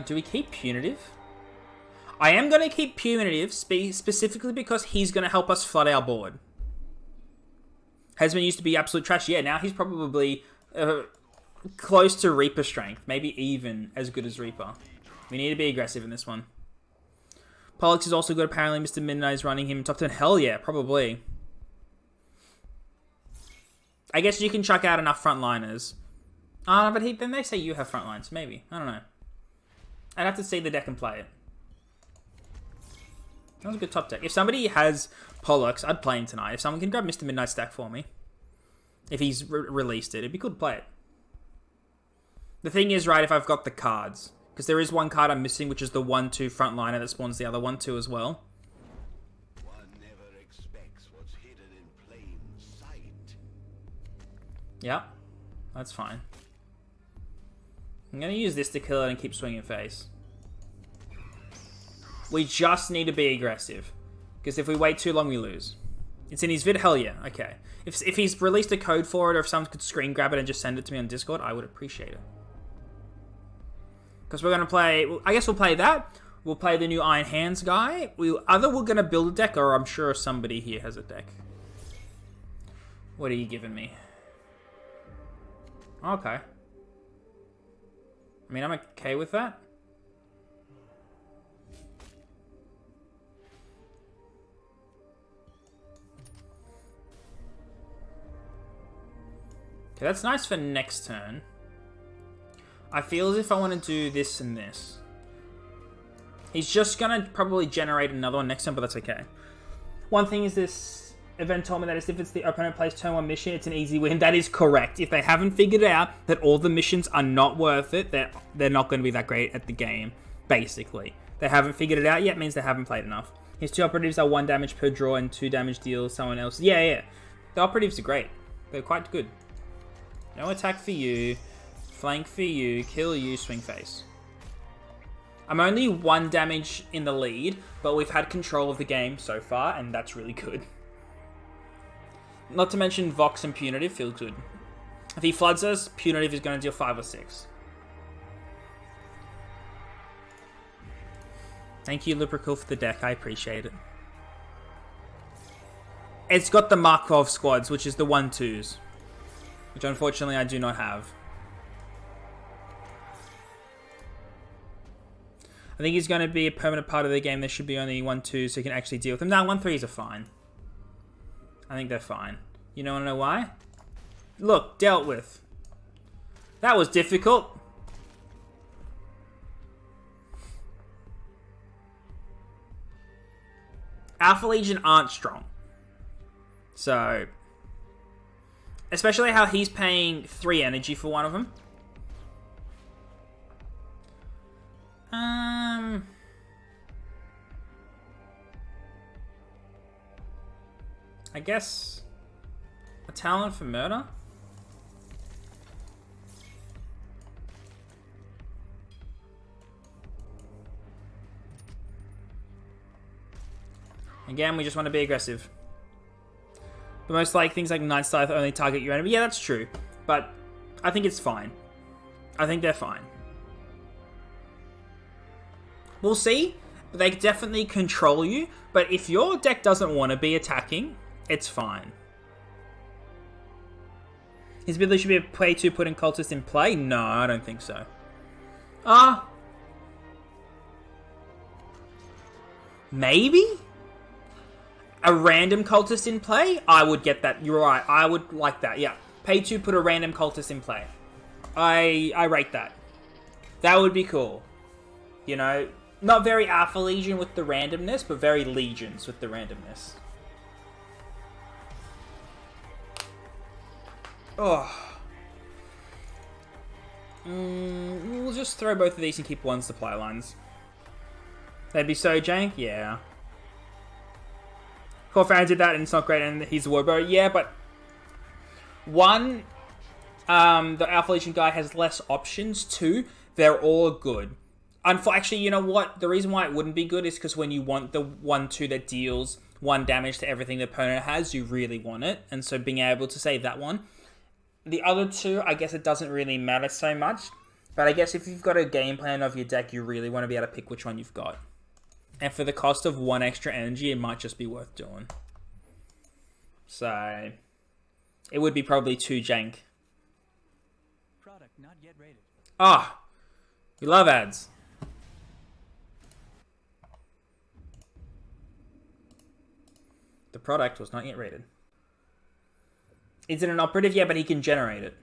Do we keep Punitive? I am going to keep Punitive specifically because he's going to help us flood our board. Headsman used to be absolute trash. Yeah, now he's probably close to Reaper strength. Maybe even as good as Reaper. We need to be aggressive in this one. Pollux is also good. Apparently, Mr. Midnight is running him top 10. Hell yeah, probably. I guess you can chuck out enough frontliners. But then they say you have frontlines. Maybe. I don't know. I'd have to see the deck and play it. That was a good top deck. If somebody has Pollux, I'd play him tonight. If someone can grab Mr. Midnight stack for me. If he's released it, it'd be cool to play it. The thing is, right, if I've got the cards, because there is one card I'm missing, which is the 1/2 frontliner that spawns the other 1/2 as well. One never expects what's hidden in plain sight. Yeah, that's fine. I'm going to use this to kill it and keep swinging face. We just need to be aggressive. Because if we wait too long, we lose. It's in his vid? Hell yeah. Okay. If he's released a code for it, or if someone could screen grab it and just send it to me on Discord, I would appreciate it. Because we're going to play... I guess we'll play that. We'll play the new Iron Hands guy. Either we're going to build a deck, or I'm sure somebody here has a deck. What are you giving me? Okay. I mean, I'm okay with that. Okay, that's nice for next turn. I feel as if I want to do this and this. He's just going to probably generate another one next turn, but that's okay. One thing is this event told me that if it's the opponent plays turn 1 mission, it's an easy win. That is correct. If they haven't figured out that all the missions are not worth it, they're not going to be that great at the game, basically. They haven't figured it out yet, means they haven't played enough. His 2 operatives are 1 damage per draw and 2 damage deals someone else. Yeah. The operatives are great. They're quite good. No attack for you, flank for you, kill you, swing face. I'm only 1 damage in the lead, but we've had control of the game so far, and that's really good. Not to mention Vox and Punitive feels good. If he floods us, Punitive is going to deal 5 or 6. Thank you, Lubrical, for the deck. I appreciate it. It's got the Markov squads, which is the 1/2s. Which unfortunately I do not have. I think he's going to be a permanent part of the game. There should be only 1/2 so you can actually deal with them. No, 1/3s are fine. I think they're fine. You don't want to know why? Look, dealt with. That was difficult. Alpha Legion aren't strong. So... especially how he's paying 3 energy for one of them. I guess a talent for murder. Again, we just want to be aggressive. But most like things like Night Scythe only target your enemy. Yeah, that's true. But I think it's fine. I think they're fine. We'll see. They definitely control you. But if your deck doesn't want to be attacking, it's fine. His ability should be a play to put in cultist in play? No, I don't think so. Maybe? A random cultist in play? I would get that. You're right. I would like that. Yeah. Pay to put a random cultist in play. I rate that. That would be cool. You know, not very Alpha Legion with the randomness, but very Legions with the randomness. Oh. We'll just throw both of these and keep 1 supply lines. They'd be so jank? Yeah. Corfan did that and it's not great and he's a Warbo. Yeah, but... 1, the Alpha Legion guy has less options. 2, they're all good. Actually, you know what? The reason why it wouldn't be good is because when you want the 1/2 that deals 1 damage to everything the opponent has, you really want it. And so being able to save that one. The other 2, I guess it doesn't really matter so much. But I guess if you've got a game plan of your deck, you really want to be able to pick which one you've got. And for the cost of 1 extra energy, it might just be worth doing. So, it would be probably 2 jank. Product not yet rated. Ah, we love ads. The product was not yet rated. Is it an operative? Yeah, but he can generate it.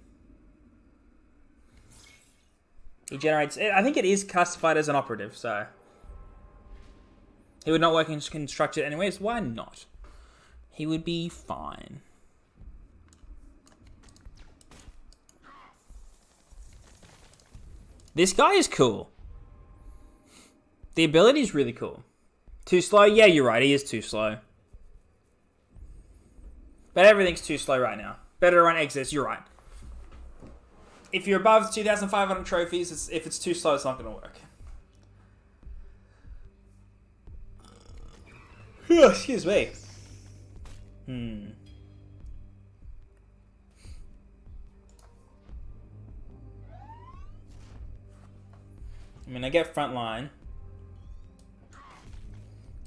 He generates it. I think it is classified as an operative, so... He would not work in constructed anyways. Why not? He would be fine. This guy is cool. The ability is really cool. Too slow? Yeah, you're right. He is too slow. But everything's too slow right now. Better to run Exodus. You're right. If you're above 2,500 trophies, if it's too slow, it's not going to work. Excuse me. I mean, I get frontline.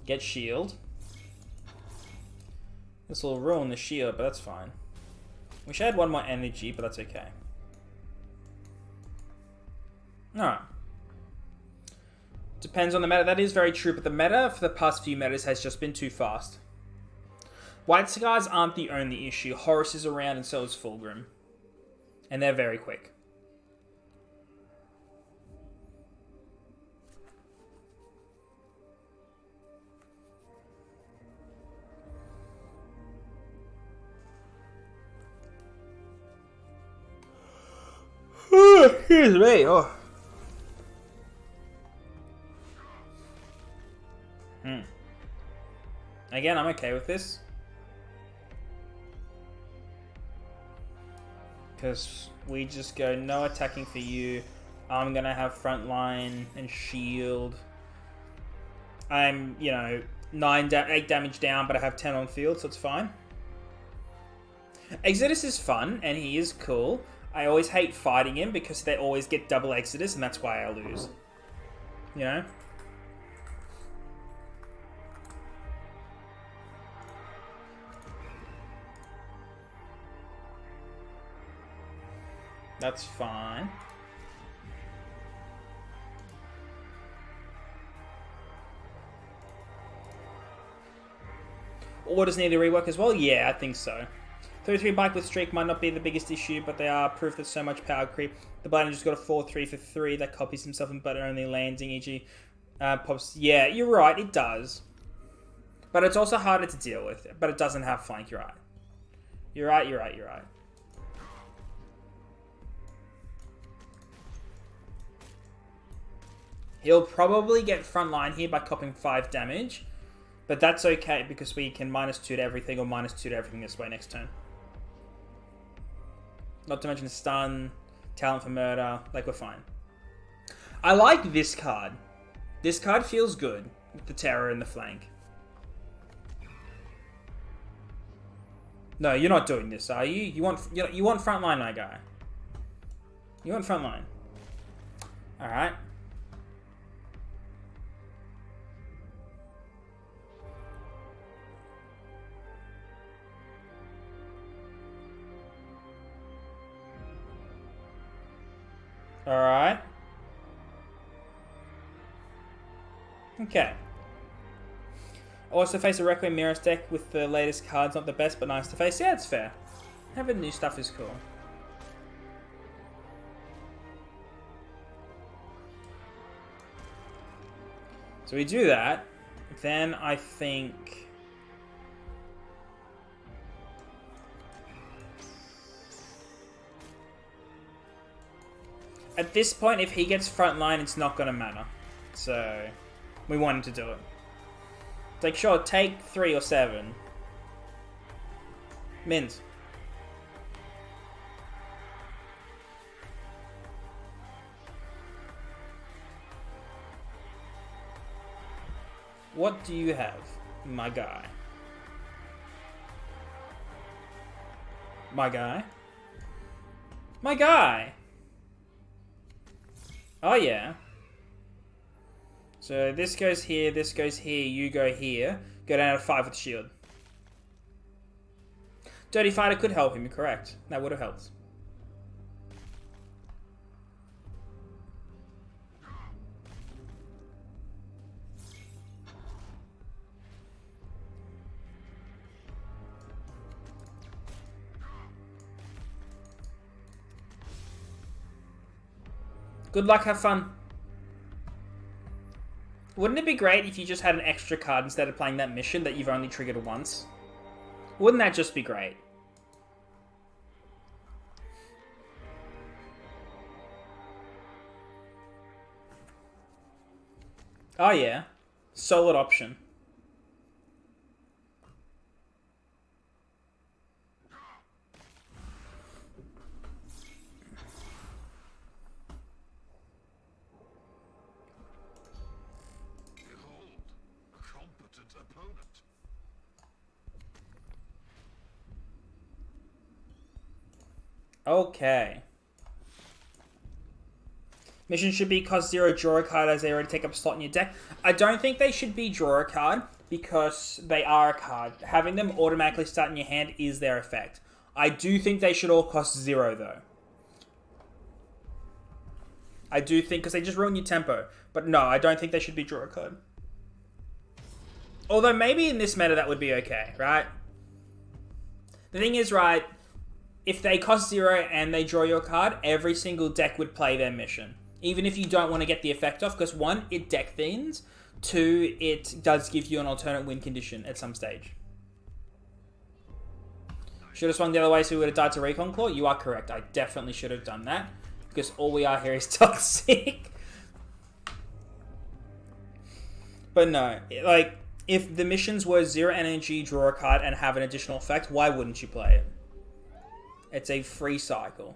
Get shield. This will ruin the shield, but that's fine. Wish I had one more energy, but that's okay. Alright. Depends on the meta. That is very true, but the meta for the past few metas has just been too fast. White Scars aren't the only issue. Horus is around and so is Fulgrim. And they're very quick. Excuse me. Oh. Again, I'm okay with this. Because we just go no attacking for you. I'm going to have frontline and shield. I'm, 8 damage down, but I have 10 on field, so it's fine. Exodus is fun, and he is cool. I always hate fighting him because they always get double Exodus, and that's why I lose. You know? That's fine. Orders need to rework as well? Yeah, I think so. 33 bike with streak might not be the biggest issue, but they are proof that so much power creep. The Bladden just got a 4-3 for 3 that copies himself in but only landing, e.g. Pops. Yeah, you're right, it does. But it's also harder to deal with, but it doesn't have flank, you're right. You're right, you're right, you're right. He'll probably get frontline here by copying 5 damage, but that's okay because we can -2 to everything or -2 to everything this way next turn. Not to mention stun, talent for murder, like we're fine. I like this card. This card feels good with the terror and the flank. No, you're not doing this, are you? You want frontline, my guy. You want frontline. All right. Alright. Okay. Also face a Requiem Mirrors deck with the latest cards, not the best, but nice to face. Yeah, it's fair. Having new stuff is cool. So we do that. Then I think... At this point, if he gets frontline, it's not going to matter. So, we want him to do it. It's like, sure, take 3 or 7. Mint. What do you have, my guy? My guy? My guy! Oh, yeah. So this goes here, you go here. Go down to 5 with shield. Dirty Fighter could help him, you're correct. That would have helped. Good luck, have fun. Wouldn't it be great if you just had an extra card instead of playing that mission that you've only triggered once? Wouldn't that just be great? Oh yeah. Solid option. Behold, a competent opponent. Okay. Mission should be cost 0, draw a card as they already take up a slot in your deck. I don't think they should be draw a card because they are a card. Having them automatically start in your hand is their effect. I do think they should all cost 0 though. I do think, because they just ruin your tempo. But no, I don't think they should be draw a card. Although maybe in this meta that would be okay, right? The thing is, right, if they cost 0 and they draw your card, every single deck would play their mission. Even if you don't want to get the effect off, because 1, it deck themes, 2, it does give you an alternate win condition at some stage. Should have swung the other way so we would have died to Recon Claw? You are correct. I definitely should have done that. Because all we are here is toxic. But no, like, if the missions were 0 energy, draw a card, and have an additional effect, why wouldn't you play it? It's a free cycle.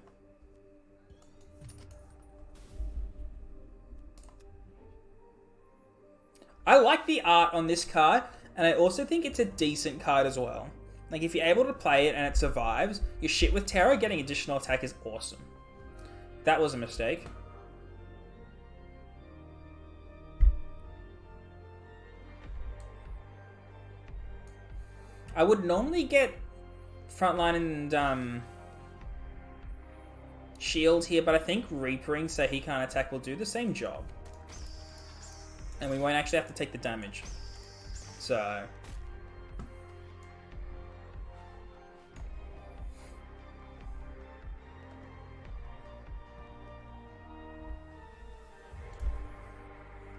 I like the art on this card, and I also think it's a decent card as well. Like, if you're able to play it and it survives, your shit with Terror getting additional attack is awesome. That was a mistake. I would normally get Frontline and Shield here, but I think Reapering so he can't attack will do the same job. And we won't actually have to take the damage. So...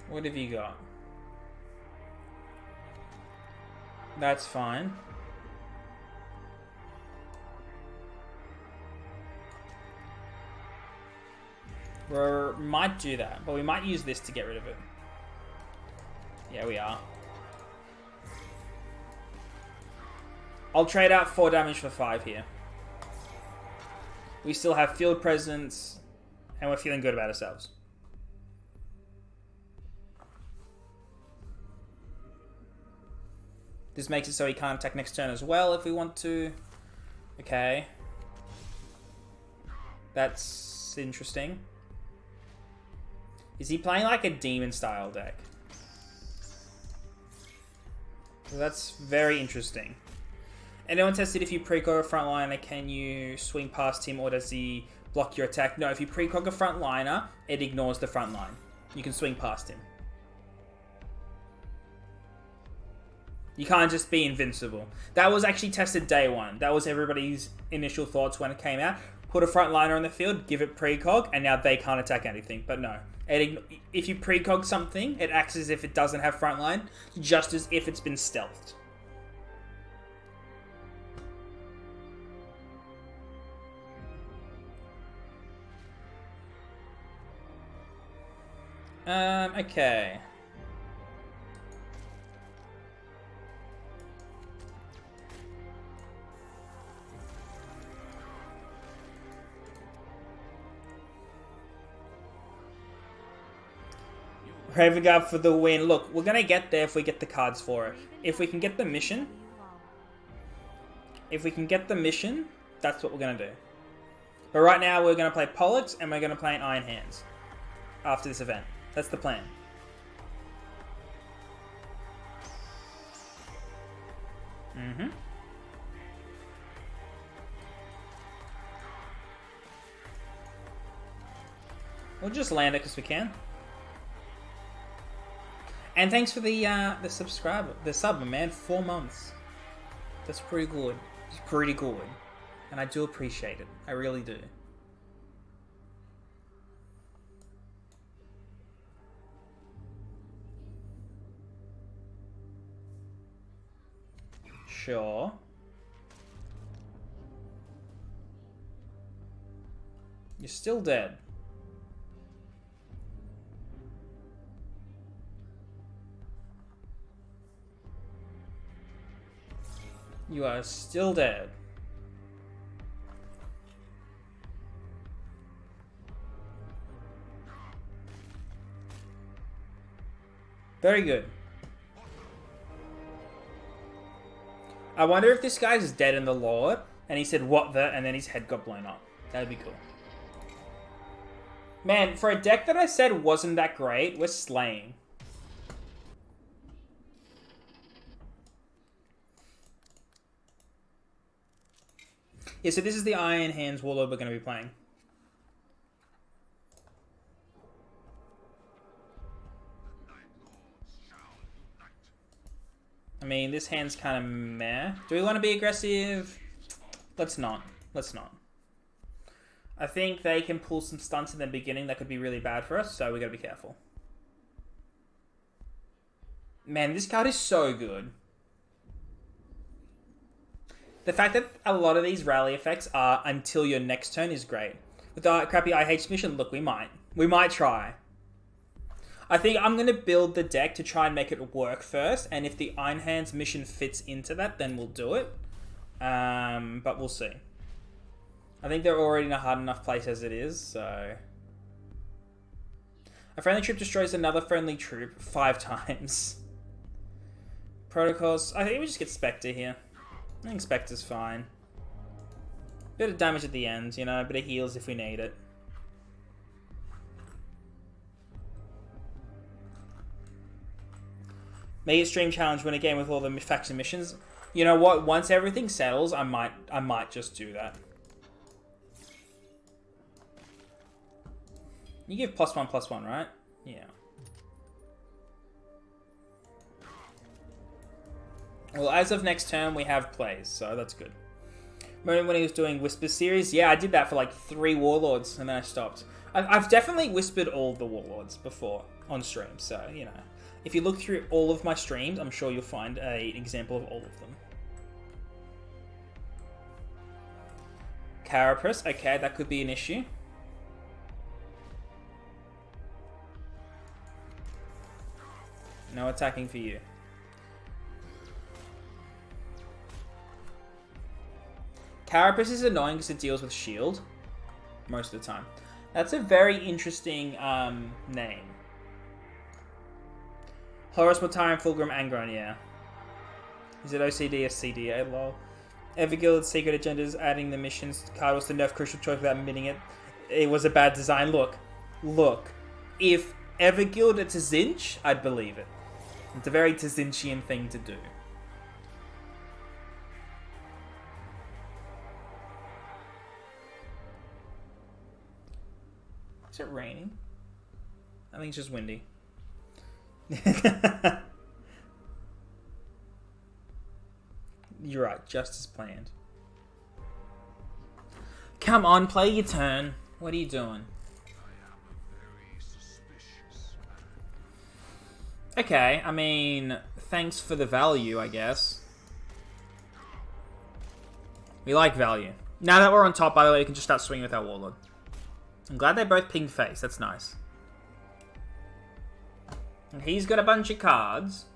what have you got? That's fine. We might do that, but we might use this to get rid of it. Yeah, we are. I'll trade out 4 damage for 5 here. We still have field presence, and we're feeling good about ourselves. This makes it so he can't attack next turn as well if we want to. Okay. That's interesting. Is he playing like a demon style deck? That's very interesting. Anyone tested if you precog a frontliner, can you swing past him or does he block your attack? No, if you precog a frontliner, it ignores the front line. You can swing past him. You can't just be invincible. That was actually tested day 1. That was everybody's initial thoughts when it came out. Put a frontliner on the field, give it precog, and now they can't attack anything. But no. If you precog something, it acts as if it doesn't have frontline, just as if it's been stealthed. Okay. Raven Guard for the win. Look, we're going to get there if we get the cards for it. If we can get the mission, that's what we're going to do. But right now, we're going to play Pollux and we're going to play an Iron Hands after this event. That's the plan. We'll just land it because we can. And thanks for the sub, man. 4 months. That's pretty good. It's pretty good. And I do appreciate it. I really do. Sure. You're still dead. You are still dead. Very good. I wonder if this guy's dead in the Lord, and he said, what the, and then his head got blown up. That'd be cool. Man, for a deck that I said wasn't that great, we're slaying. Yeah, so this is the Iron Hands Warlord we're going to be playing. I mean, this hand's kind of meh. Do we want to be aggressive? Let's not. Let's not. I think they can pull some stunts in the beginning that could be really bad for us, so we got to be careful. Man, this card is so good. The fact that a lot of these rally effects are until your next turn is great. With the crappy IH mission, look, we might. We might try. I think I'm going to build the deck to try and make it work first, and if the Iron Hands mission fits into that, then we'll do it. But we'll see. I think they're already in a hard enough place as it is, so... A friendly troop destroys another friendly troop 5 times. Protocols... I think we just get Spectre here. I think Spectre's fine. Bit of damage at the end, you know, a bit of heals if we need it. Make it stream challenge, win a game with all the faction missions. You know what? Once everything settles, I might just do that. You give +1/+1, right? Yeah. Well, as of next turn, we have plays, so that's good. Remember when he was doing Whisper series? Yeah, I did that for like 3 Warlords, and then I stopped. I've definitely whispered all the Warlords before on stream, so, you know. If you look through all of my streams, I'm sure you'll find an example of all of them. Carapace, okay, that could be an issue. No attacking for you. Carapace is annoying because it deals with shield most of the time. That's a very interesting name. Horus, Mortarion, Fulgrim, Angron, yeah. Is it OCD or CDA? Lol. Everguild's secret agendas, adding the missions card was the nerf crucial choice without admitting it. It was a bad design. Look. If Everguild it's a Zinch, I'd believe it. It's a very Tzinchian thing to do. Is it raining? I think it's just windy. You're right, just as planned. Come on, play your turn. What are you doing? Okay, I mean, thanks for the value, I guess. We like value. Now that we're on top, by the way, we can just start swinging with our Warlord. I'm glad they both pinged face. That's nice. And he's got a bunch of cards.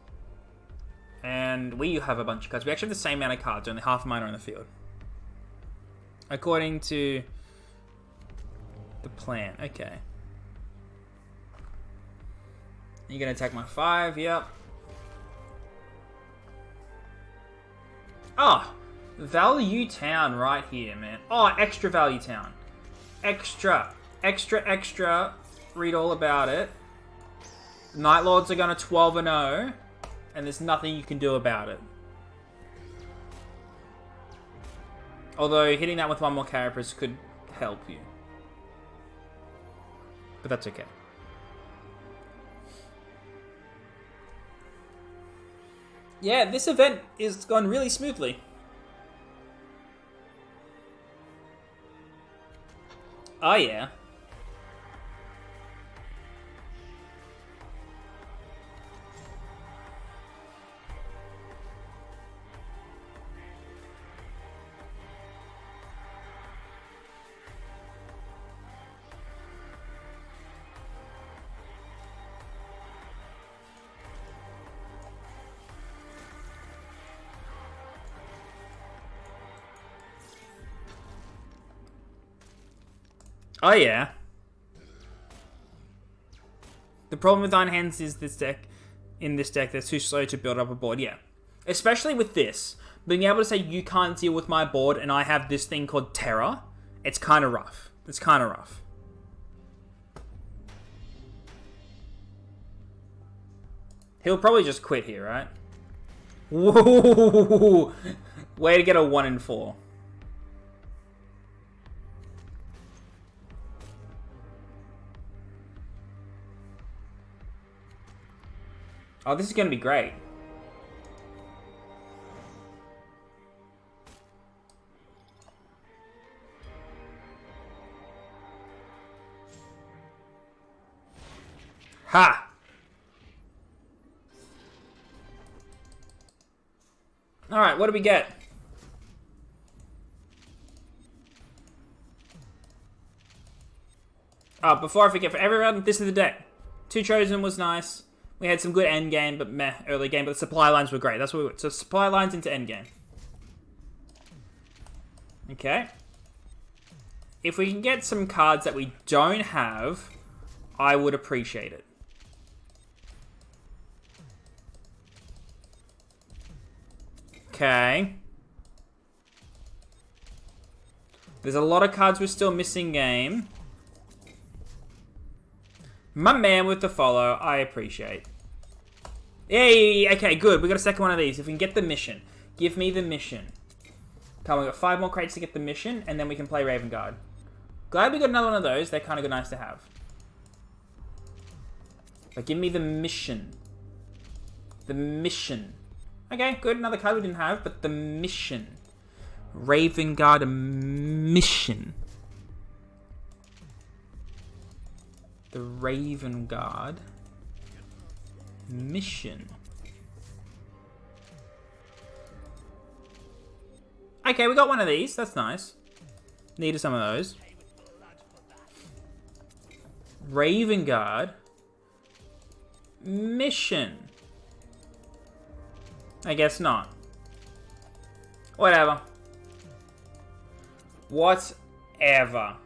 And we have a bunch of cards. We actually have the same amount of cards. Only half of mine are on the field. According to the plan. Okay. You're going to attack my 5. Yep. Oh. Value town right here, man. Oh, extra value town. Extra. Read all about it. Night Lords are going to 12-0. And there's nothing you can do about it. Although hitting that with one more Carapace could help you. But that's okay. Yeah, this event is gone really smoothly. Oh yeah. Oh yeah. The problem with Iron Hands is in this deck, they're too slow to build up a board. Yeah. Especially with this. Being able to say you can't deal with my board and I have this thing called Terror, it's kind of rough. It's kind of rough. He'll probably just quit here, right? Whoa! Way to get a 1 in 4. Oh, this is going to be great. Ha! Alright, what do we get? Oh, before I forget, for everyone, this is the deck. 2 Chosen was nice. We had some good end game, but meh, early game. But the supply lines were great. That's what we went. So supply lines into end game. Okay. If we can get some cards that we don't have, I would appreciate it. Okay. There's a lot of cards we're still missing game. My man with the follow, I appreciate. Yay! Okay, good. We got a second one of these. If we can get the mission. Give me the mission. Come on, we got 5 more crates to get the mission, and then we can play Raven Guard. Glad we got another one of those. They're kind of nice to have. But give me the mission. The mission. Okay, good. Another card we didn't have, but the mission. Raven Guard mission. The Raven Guard mission. Okay, we got one of these. That's nice. Needed some of those. Raven Guard mission. I guess not. Whatever. Whatever.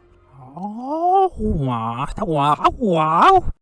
Oh, wow.